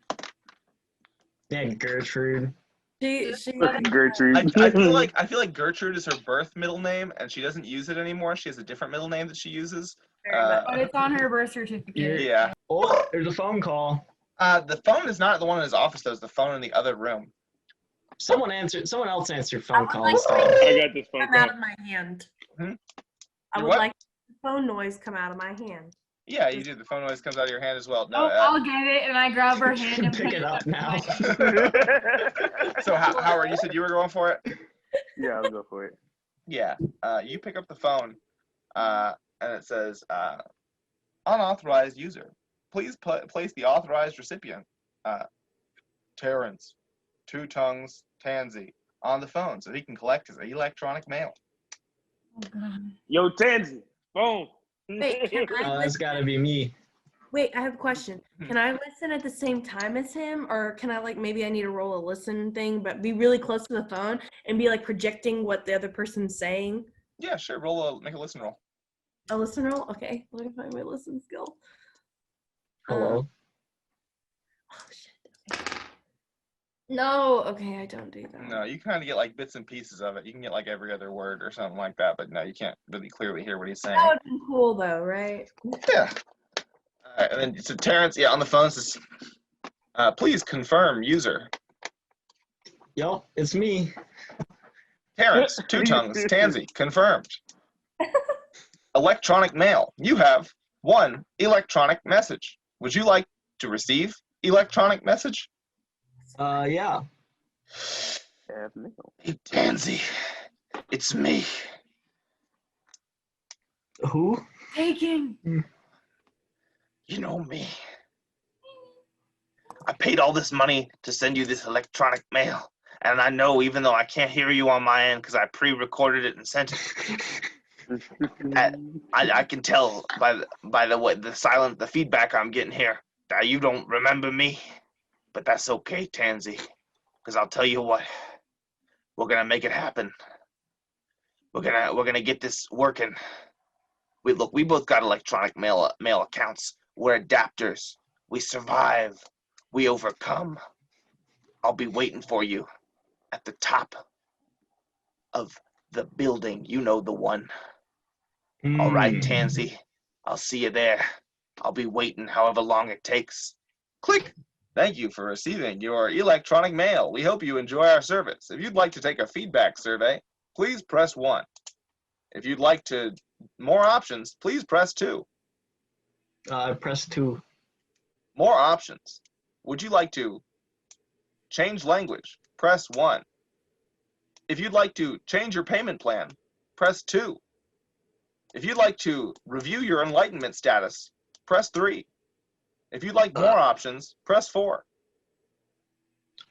Yeah, Gertrude. She Gertrude. I feel like Gertrude is her birth middle name, and she doesn't use it anymore. She has a different middle name that she uses. But it's on her birth certificate. Yeah. Oh, there's a phone call. The phone is not the one in his office, though. It's the phone in the other room. Someone else answered phone calls. I got this phone come out call. of my hand. Hmm? I would What? like the phone noise come out of my hand. Yeah, you do. The phone noise comes out of your hand as well. No. Oh, I'll get it, and I grab her hand and Pick put it up now. So Howard, you said you were going for it. Yeah, I'll go for it. Yeah. You pick up the phone, and it says, "Unauthorized user. Please place the authorized recipient, Terrence, 2 Tongues, Tanzi, on the phone so he can collect his electronic mail." Oh, God. Yo, Tanzi, phone. Wait, can I That's gotta be me. Wait, I have a question. Can I listen at the same time as him, or can I maybe I need to roll a listen thing, but be really close to the phone and be projecting what the other person's saying? Yeah, sure. Make a listen roll. A listen roll? Okay, let me find my listen skill. Hello. Oh shit. Okay. No, okay, I don't do that. No, you kind of get bits and pieces of it. You can get every other word or something like that, but no, you can't really clearly hear what he's saying. That would be cool though, right? Yeah. All right, and then so Terrence, on the phone says, "Please confirm user." Yup, it's me. Terrence, 2 Tongues, Tanzi, confirmed. Electronic mail. You have 1 electronic message. Would you like to receive electronic message? Yeah. Hey, Tanzi, it's me. Who? Taken. You know me. I paid all this money to send you this electronic mail, and I know even though I can't hear you on my end because I pre-recorded it and sent it, I can tell by the way the feedback I'm getting here that you don't remember me, but that's okay, Tanzi, because I'll tell you what, we're gonna make it happen. We're gonna get this working. We both got electronic mail accounts. We're adapters. We survive. We overcome. I'll be waiting for you at the top of the building. You know the one. All right, Tanzi. I'll see you there. I'll be waiting however long it takes. Click. Thank you for receiving your electronic mail. We hope you enjoy our service. If you'd like to take a feedback survey, please press 1. If you'd like more options, please press 2. Press 2. More options. Would you like to change language? Press 1. If you'd like to change your payment plan, press 2. If you'd like to review your enlightenment status, press 3. If you'd like more options, press 4.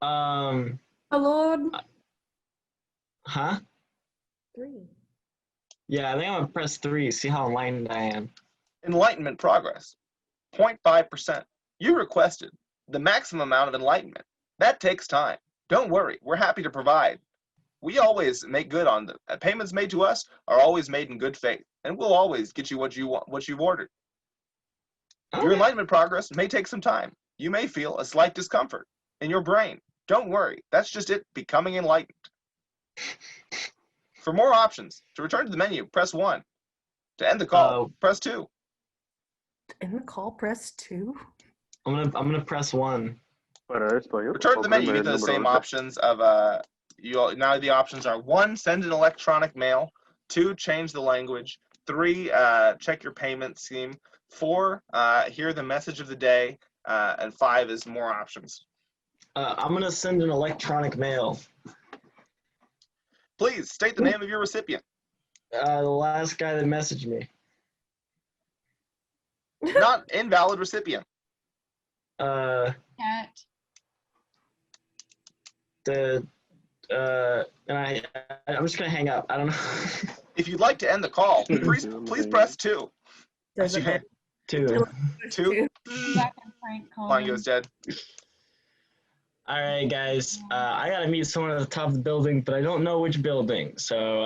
My lord. Huh? 3. Yeah, I think I'm gonna press 3. See how enlightened I am. Enlightenment progress. 0.5%. You requested the maximum amount of enlightenment. That takes time. Don't worry. We're happy to provide. We always make good on the payments made to us are always made in good faith, and we'll always get you what you want, what you've ordered. Your enlightenment progress may take some time. You may feel a slight discomfort in your brain. Don't worry. That's just it becoming enlightened. For more options, to return to the menu, press 1. To end the call, press 2. To end the call, press 2. I'm gonna press 1. Return to the menu, you get those same options of now the options are 1, send an electronic mail, 2, change the language, 3, check your payment scheme, 4, hear the message of the day, and 5 is more options. I'm gonna send an electronic mail. Please state the name of your recipient. The last guy that messaged me. Not invalid recipient. Cat. And I'm just gonna hang up. I don't know. If you'd like to end the call, please press 2. Does it 2. 2. Line goes dead. All right, guys. I gotta meet someone at the top of the building, but I don't know which building. So,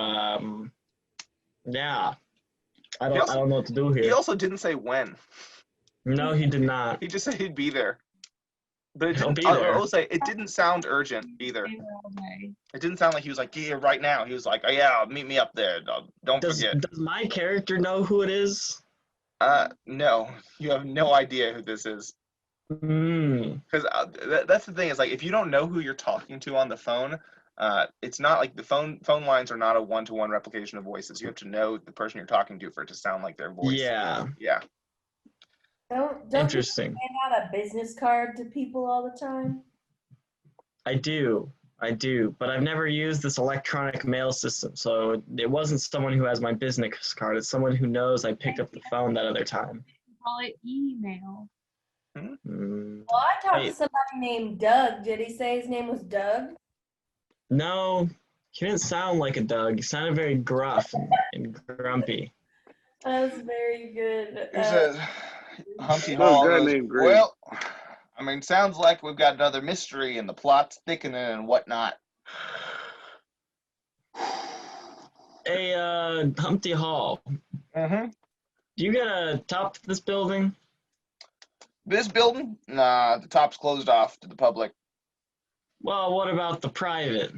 yeah, I don't know what to do here. He also didn't say when. No, he did not. He just said he'd be there. But He'll be I there. will say it didn't sound urgent either. Stay there all day. It didn't sound like he was like, yeah, right now. He was like, oh, yeah, meet me up there. Don't forget. Does my character know who it is? No, you have no idea who this is. Because that's the thing is like if you don't know who you're talking to on the phone, it's not like the phone lines are not a one-to-one replication of voices. You have to know the person you're talking to for it to sound like their voice. Yeah. Yeah. Don't Interesting. you hand out a business card to people all the time? I do, but I've never used this electronic mail system, so it wasn't someone who has my business card. It's someone who knows I picked up the phone that other time. Call it email. Mm. Well, I talked to somebody named Doug. Did he say his name was Doug? No, he didn't sound like a Doug. He sounded very gruff and grumpy. That was very good. He says, Humpty Well, Hall guy goes, named Greg. well, I mean, sounds like we've got another mystery and the plot's thickening and whatnot. Hey, Humpty Hall, Mm-hmm. do you got a top to this building? This building? Nah, the top's closed off to the public. Well, what about the private?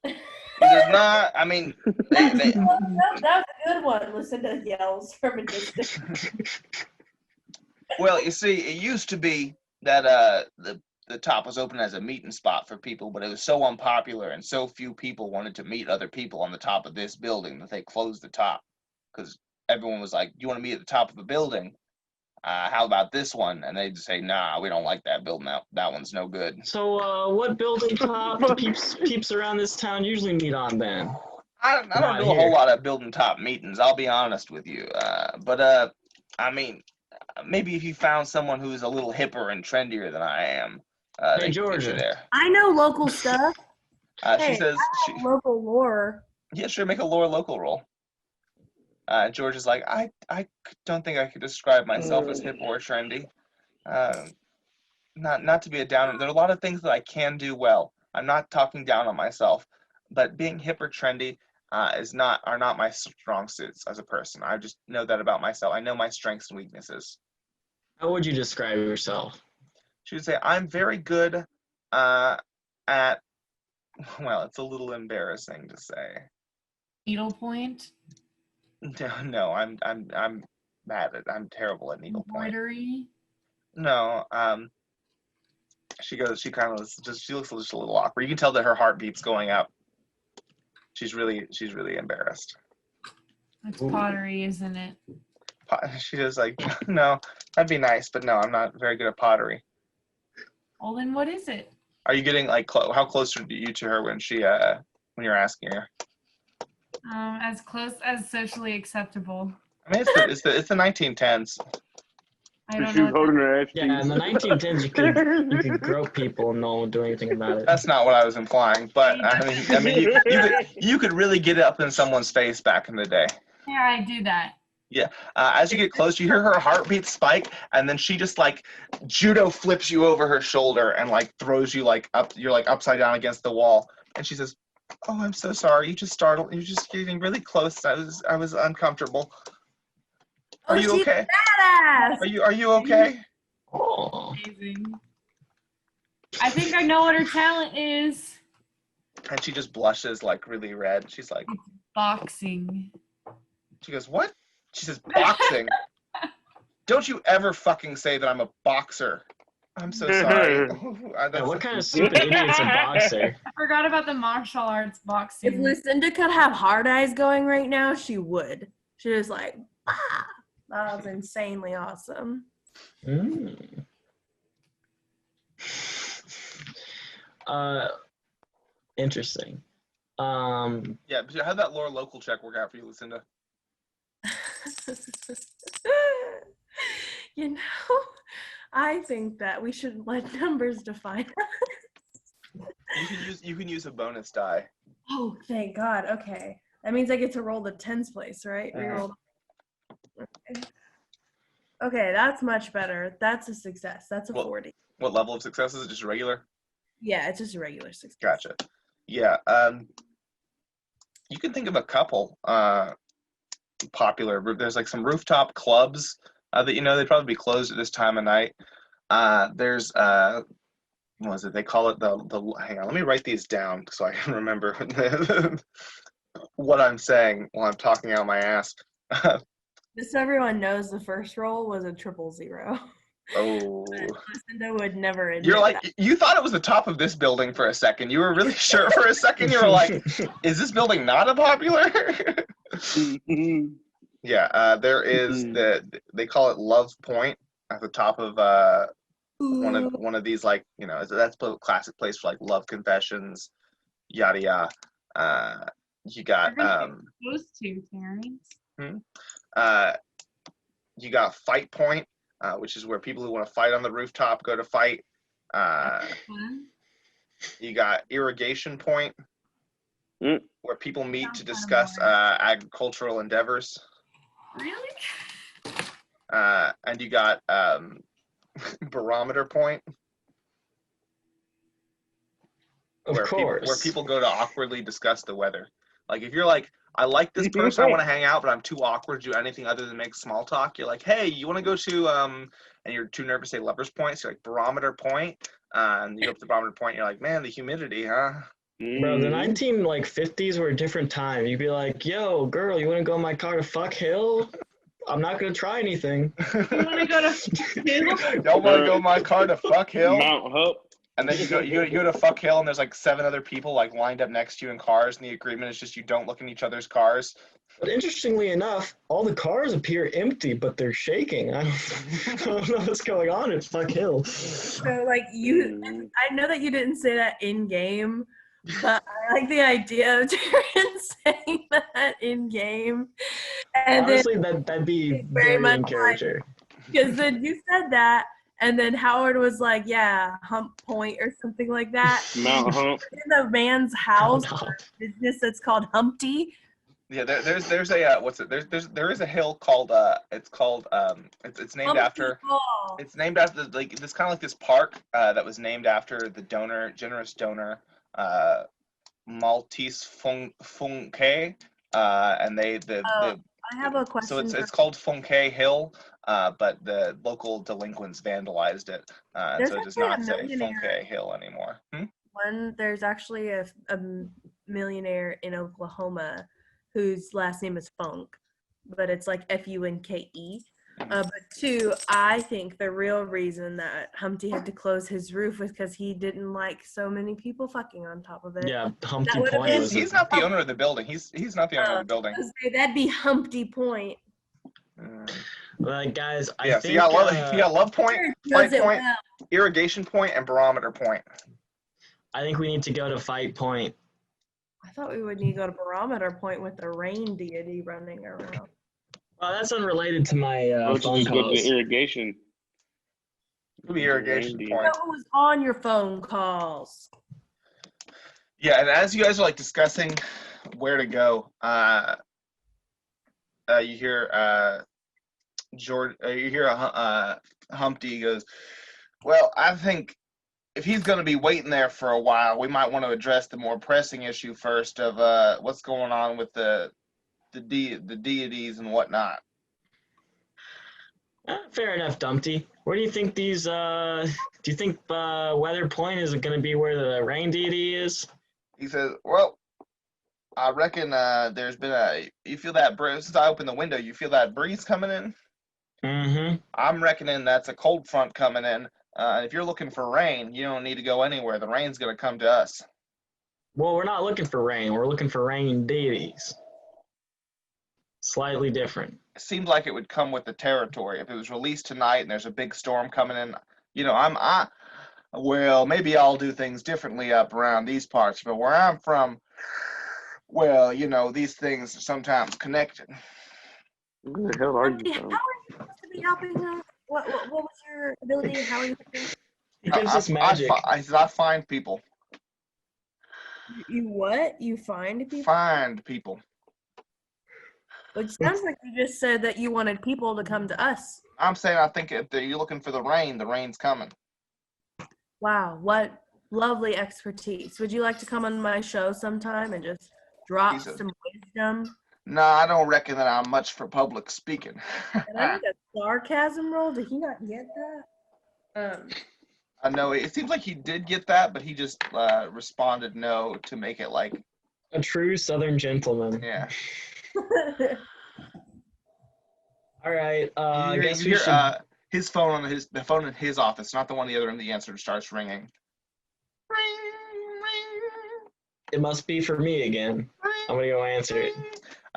He says, nah, I mean, they That was a good one. Lucinda yells from a distance. well, you see, it used to be that the top was open as a meeting spot for people, but it was so unpopular and so few people wanted to meet other people on the top of this building that they closed the top because everyone was like, you want to meet at the top of a building? How about this one? And they'd say, nah, we don't like that building. That one's no good. So, what building top do peeps around this town usually meet on then? I don't Not do a here. whole lot of building top meetings, I'll be honest with you. But I mean, maybe if you found someone who's a little hipper and trendier than I am, Hey, they could get Georgia. you there. I know local stuff. She Hey, says, local lore. yeah, sure, make a lore local roll. George is like, I don't think I could describe myself as hip or trendy. Not to be a downer. There are a lot of things that I can do well. I'm not talking down on myself, but being hip or trendy are not my strong suits as a person. I just know that about myself. I know my strengths and weaknesses. How would you describe yourself? She would say, I'm very good at, well, it's a little embarrassing to say. Needlepoint. No, I'm bad at, I'm terrible at needlepoint. Embroidery. No, she looks just a little awkward. You can tell that her heartbeat's going up. She's really embarrassed. That's pottery, isn't it? She was like, no, that'd be nice, but no, I'm not very good at pottery. Well, then what is it? Are you getting like how close are you to her when when you're asking her? As close as socially acceptable. I mean, it's the 1910s. I don't She's know. holding her ass Yeah, in the 1910s, you could grope people and no one would do anything about it. That's not what I was implying, but I mean, you could really get up in someone's face back in the day. Yeah, I do that. Yeah. As you get close, you hear her heartbeat spike, and then she just like judo flips you over her shoulder and like throws you like up. You're like upside down against the wall, and she says, "Oh, I'm so sorry. You just startled. You're just getting really close. I was uncomfortable. Are you okay? Badass. Are you okay?" Oh. Amazing. I think I know what her talent is. And she just blushes like really red. She's like, Boxing. she goes, "What?" She says, "Boxing." Don't you ever fucking say that I'm a boxer. I'm so sorry. Yeah, what kind of stupid idiot's a boxer? I forgot about the martial arts If boxing. Lucinda could have hard eyes going right now, she would. She was like, ah. That was insanely awesome. Mm. Interesting. Yeah, but how'd that lore local check work out for you, Lucinda? You know, I think that we should let numbers define us. You can use a bonus die. Oh, thank God. Okay. That means I get to roll the tens place, right? Reroll. Okay, that's much better. That's a success. That's a 40. What level of success is it? Just regular? Yeah, it's just a regular success. Gotcha. Yeah. You can think of a couple popular. There's like some rooftop clubs that they'd probably be closed at this time of night. There's what was it? They call it the. Hang on, let me write these down so I can remember what I'm saying while I'm talking out my ass. Just so everyone knows, the first roll was a 000. Oh. Lucinda would never admit You're like, that. you thought it was the top of this building for a second. You were really sure for a second. You were like, is this building not a popular? Yeah, there is they call it Love Point at the top of one of these, like, you know, that's a classic place for like love confessions, yada yada. You got Those two, Terrence. you got Fight Point, which is where people who want to fight on the rooftop go to fight. You got Irrigation Point, where people meet to discuss agricultural endeavors. Really? And you got Barometer Point, where people go to awkwardly discuss the weather. Like, if you're like, I like this person, I want to hang out, but I'm too awkward to do anything other than make small talk. You're like, hey, you want to go to and you're too nervous to say Lover's Point, so you're like Barometer Point, and you go up to the Barometer Point, and you're like, man, the humidity, huh? Bro, the 1950s were a different time. You'd be like, yo, girl, you want to go in my car to Fuck Hill? I'm not going to try anything. You want to go to Fuck Hill? Y'all want to go in my car to Fuck Hill? Mount Hope. And then you go to Fuck Hill, and there's like 7 other people like lined up next to you in cars, and the agreement is just you don't look in each other's cars. But interestingly enough, all the cars appear empty, but they're shaking. I don't know what's going on at Fuck Hill. So, like, I know that you didn't say that in game, but I like the idea of Terrence saying that in game. And honestly, that'd be very in character. Because then you said that, and then Howard was like, yeah, Hump Point or something like that. Mount Hump. In the man's house, business that's called Humpty. Yeah, there's a there is a hill called it's named after Hall. It's named after like this kind of like this park that was named after the generous donor Maltese Funke, and I have a question. So it's called Funke Hill, but the local delinquents vandalized it, so it does not say Funke Hill anymore. There's actually a millionaire in Oklahoma whose last name is Funk, but it's like Funke. But 2, I think the real reason that Humpty had to close his roof was because he didn't like so many people fucking on top of it. Yeah, Humpty Point. He's not the owner of the building. He's not the owner of the building. That'd be Humpty Point. Like, guys, I think... So you got Love Point, Fight Point, Irrigation Point, and Barometer Point. I think we need to go to Fight Point. I thought we would need to go to Barometer Point with the rain deity running around. Well, that's unrelated to my phone Just go calls. to irrigation. It'll be Irrigation Point. What was on your phone calls? Yeah, and as you guys are like discussing where to go, you hear Humpty goes, well, I think if he's going to be waiting there for a while, we might want to address the more pressing issue first of what's going on with the deities and whatnot. Fair enough, Dumpty. Where do you think these, do you think Weather Point is going to be where the rain deity is? He says, well, I reckon there's been you feel that breeze, since I opened the window, you feel that breeze coming in? Mm-hmm. I'm reckoning that's a cold front coming in. And if you're looking for rain, you don't need to go anywhere. The rain's going to come to us. Well, we're not looking for rain. We're looking for rain deities. Slightly different. It seemed like it would come with the territory. If it was released tonight and there's a big storm coming in, you know, well, maybe I'll do things differently up around these parts. But where I'm from, well, you know, these things are sometimes connected. Where the hell are you from? How are you supposed to be helping us? What was your ability? How are you? He gives us magic. I find people. You what? You find people? Find people. Which sounds like you just said that you wanted people to come to us. I'm saying I think if you're looking for the rain's coming. Wow, what lovely expertise. Would you like to come on my show sometime and just drop some wisdom? No, I don't reckon that I'm much for public speaking. And I need a sarcasm roll. Did he not get that? No, it seems like he did get that, but he just responded no to make it like, A true Southern gentleman. yeah. All right. I guess you we hear should. his phone on the phone in his office, not the one in the other room. The answer starts ringing. Ring, ring, It must be for me again. I'm gonna go answer it.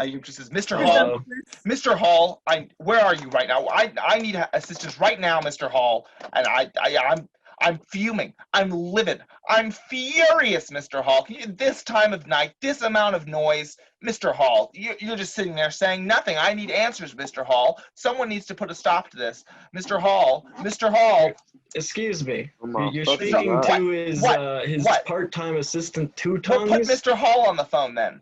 You just says, Mr. Hall, Mr. Hall, where are you right now? I need assistance right now, Mr. Hall, and I'm fuming. I'm livid. I'm furious, Mr. Hall. This time of night, this amount of noise, Mr. Hall, you're just sitting there saying nothing. I need answers, Mr. Hall. Someone needs to put a stop to this. Mr. Hall, Mr. Hall. Excuse me. Oh You're fucking speaking God. to his part-time assistant, Two Put Tongues. Mr. Hall on the phone then.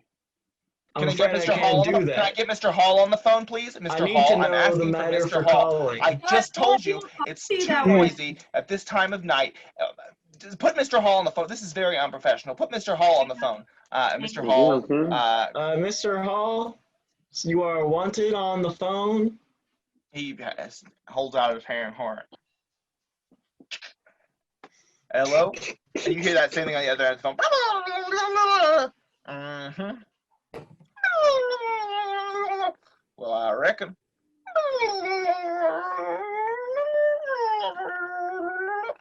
Can I get Mr. Hall on the phone? Can I get Mr. Hall on the phone, please? Mr. I need Hall, to know I'm the asking for matter Mr. for Hall. calling. I just told you it's too noisy at this time of night. Put Mr. Hall on the phone. This is very unprofessional. Put Mr. Hall on the phone. Mr. Hall. Mr. Hall, you are wanted on the phone. He holds out his hand hard. Hello? And you hear that same thing on the other end of the phone. Mm-hmm. Well, I reckon.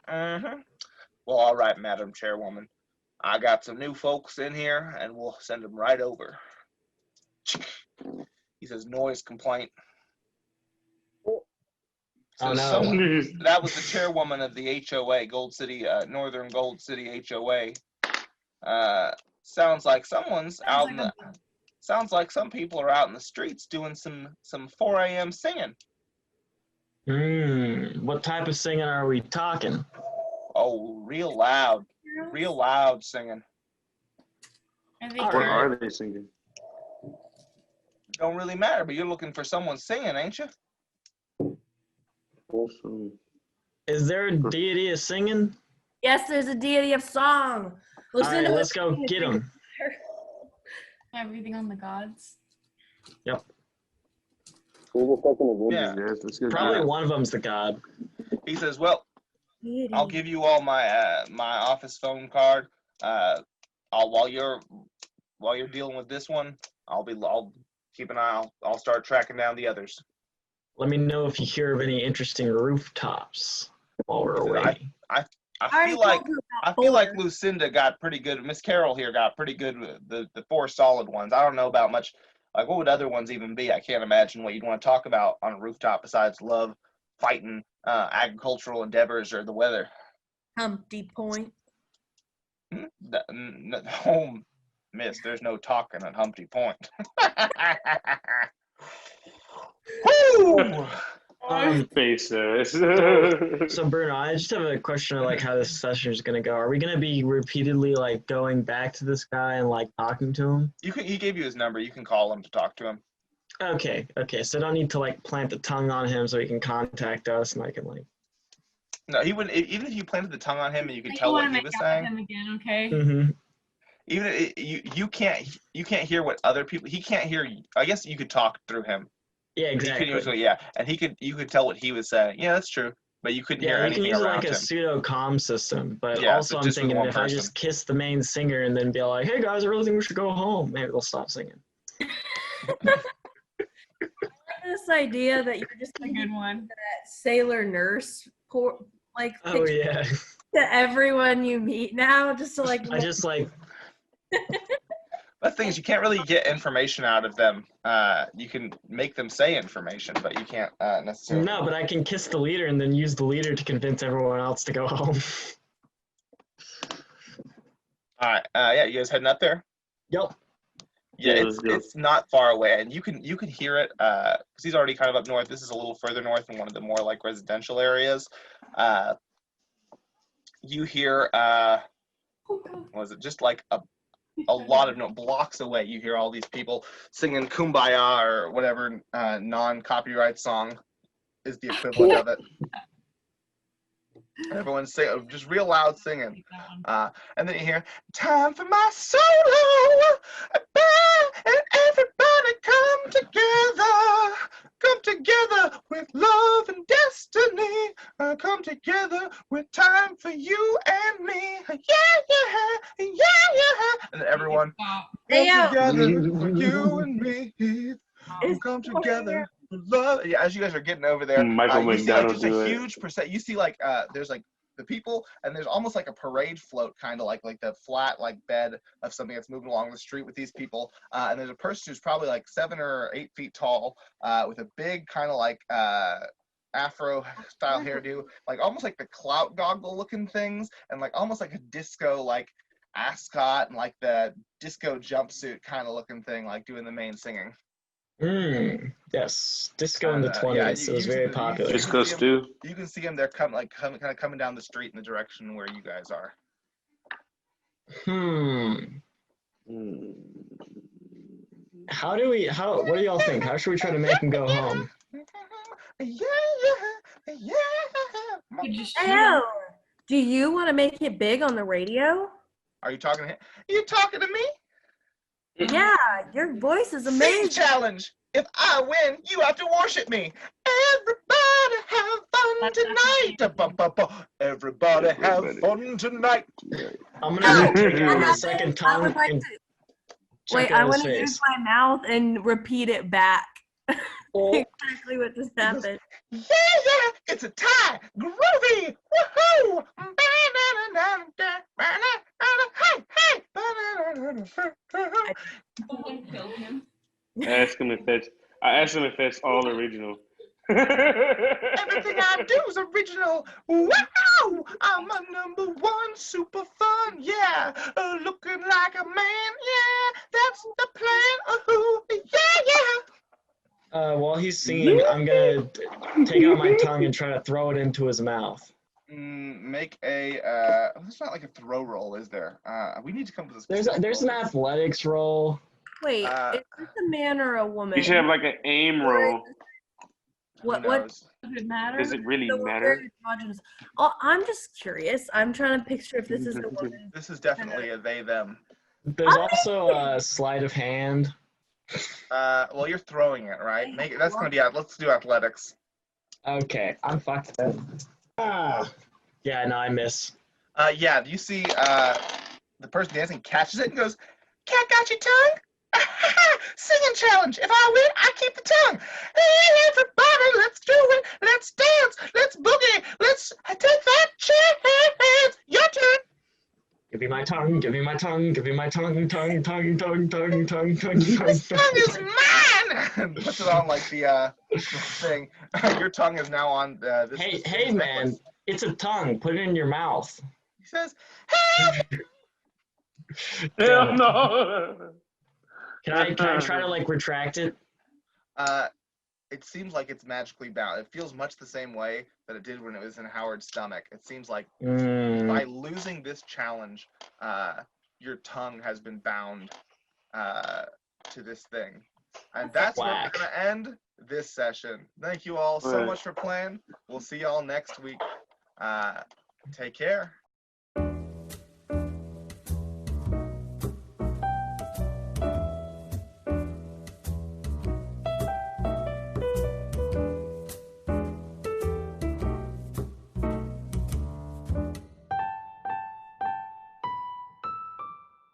Mm-hmm. Well, all right, Madam Chairwoman. I got some new folks in here, and we'll send them right over. He says, noise complaint. So that was the chairwoman of the HOA, Gold City, Northern Gold City HOA. Sounds like someone's out in the. Sounds like some people are out in the streets doing some 4 a.m. singing. What type of singing are we talking? Oh, real loud singing. What are they singing? Don't really matter, but you're looking for someone singing, ain't you? Awesome. Is there a deity of singing? Yes, there's a deity of song. Lucinda, all right, let's go get him. Everything on the gods. Yep. Yeah. Probably one of them's the god. He says, "Well, I'll give you all my my office phone card. While you're dealing with this one, I'll keep an eye. I'll start tracking down the others. Let me know if you hear of any interesting rooftops while we're away." I feel like Lucinda got pretty good. Miss Caroll here got pretty good with the 4 solid ones. I don't know about much. Like, what would other ones even be? I can't imagine what you'd want to talk about on a rooftop besides love, fighting, agricultural endeavors, or the weather. Humpty Point. Home, miss. There's no talking at Humpty Point. Woo! So Bruno, I just have a question of like how this session is gonna go. Are we gonna be repeatedly like going back to this guy and like talking to him? He gave you his number. You can call him to talk to him. Okay. So I don't need to like plant the tongue on him so he can contact us and I can like. No, he wouldn't. Even if you planted the tongue on him and you could tell what he was saying. Him again, okay? Mm-hmm. Even you can't hear what other people. He can't hear. I guess you could talk through him. Yeah, exactly. And you could tell what he was saying. Yeah, that's true. But you couldn't hear anything around him. Yeah, you can use like a pseudo comm system. But also I'm thinking if I just kiss the main singer and then be like, "Hey guys, I really think we should go home," maybe they'll stop singing. This idea that you're just a good one. That sailor nurse, to everyone you meet now, just to like. I just like. The thing is, you can't really get information out of them. You can make them say information, but you can't necessarily. No, but I can kiss the leader and then use the leader to convince everyone else to go home. All right. Yeah, you guys heading up there? Yep. Yeah, it's not far away, and you can hear it because he's already kind of up north. This is a little further north in one of the more like residential areas. You hear was it just like a lot of blocks away, you hear all these people singing Kumbaya or whatever non-copyright song is the equivalent of it. Everyone's singing, just real loud singing. And then you hear, "Time for my solo, and everybody come together with love and destiny, come together with time for you." together for you and me. It's Come together for love. Yeah, as you guys are getting over there, Michael you see like McDonald just a do it. huge percent. You see like there's like the people, and there's almost like a parade float, kind of like the flat like bed of something that's moving along the street with these people. And there's a person who's probably like 7 or 8 feet tall, with a big kind of like Afro style hairdo, like almost like the clout goggle looking things, and like almost like a disco like ascot and like the disco jumpsuit kind of looking thing, like doing the main singing. Yes, disco in the 20s. It was very popular. Disco stew. You can see him. They're kind of coming down the street in the direction where you guys are. What do y'all think? How should we try to make him go home? Ew. Do you want to make it big on the radio? Are you talking to him? You talking to me? Yeah, your voice is amazing. Sing challenge. If I win, you have to worship me. Everybody have fun tonight. Everybody have fun tonight. I'm gonna take out my second tongue. I would like to. Wait, I want to use my mouth and repeat it back. Exactly what just happened. Yeah, it's a tie. Groovy. Woohoo. I asked him if that's all original. Everything I do is original. Wow! I'm a #1 super fun. Yeah, looking like a man. Yeah, that's the plan. Yeah. While he's singing, I'm gonna take out my tongue and try to throw it into his mouth. Make a. It's not like a throw roll, is there? We need to come to this. There's an athletics roll. Wait, is this a man or a woman? You should have like an aim roll. What does it matter? Does it really So matter? Oh, I'm just curious. I'm trying to picture if this is a woman. This is definitely a they them. There's also a sleight of hand. Well, you're throwing it, right? That's gonna be let's do athletics. Okay, I'm fucked up. Yeah, no, I miss. Yeah, you see the person dancing catches it and goes, "Cat got your tongue?" Singing challenge. If I win, I keep the tongue. Hey, everybody, let's do it. Let's dance. Let's boogie. Let's take that chance. Your turn. Give me my tongue. Give me my tongue. Give me my tongue. Tongue. This tongue is mine. Puts it on like the thing. Your tongue is now on this. Hey, man! It's a tongue. Put it in your mouth. He says, "Hey." Hell no. Can I try to like retract it? It seems like it's magically bound. It feels much the same way that it did when it was in Howard's stomach. It seems like by losing this challenge, your tongue has been bound to this thing. And that's where we're going to end this session. Thank you all so much for playing. We'll see y'all next week. Take care.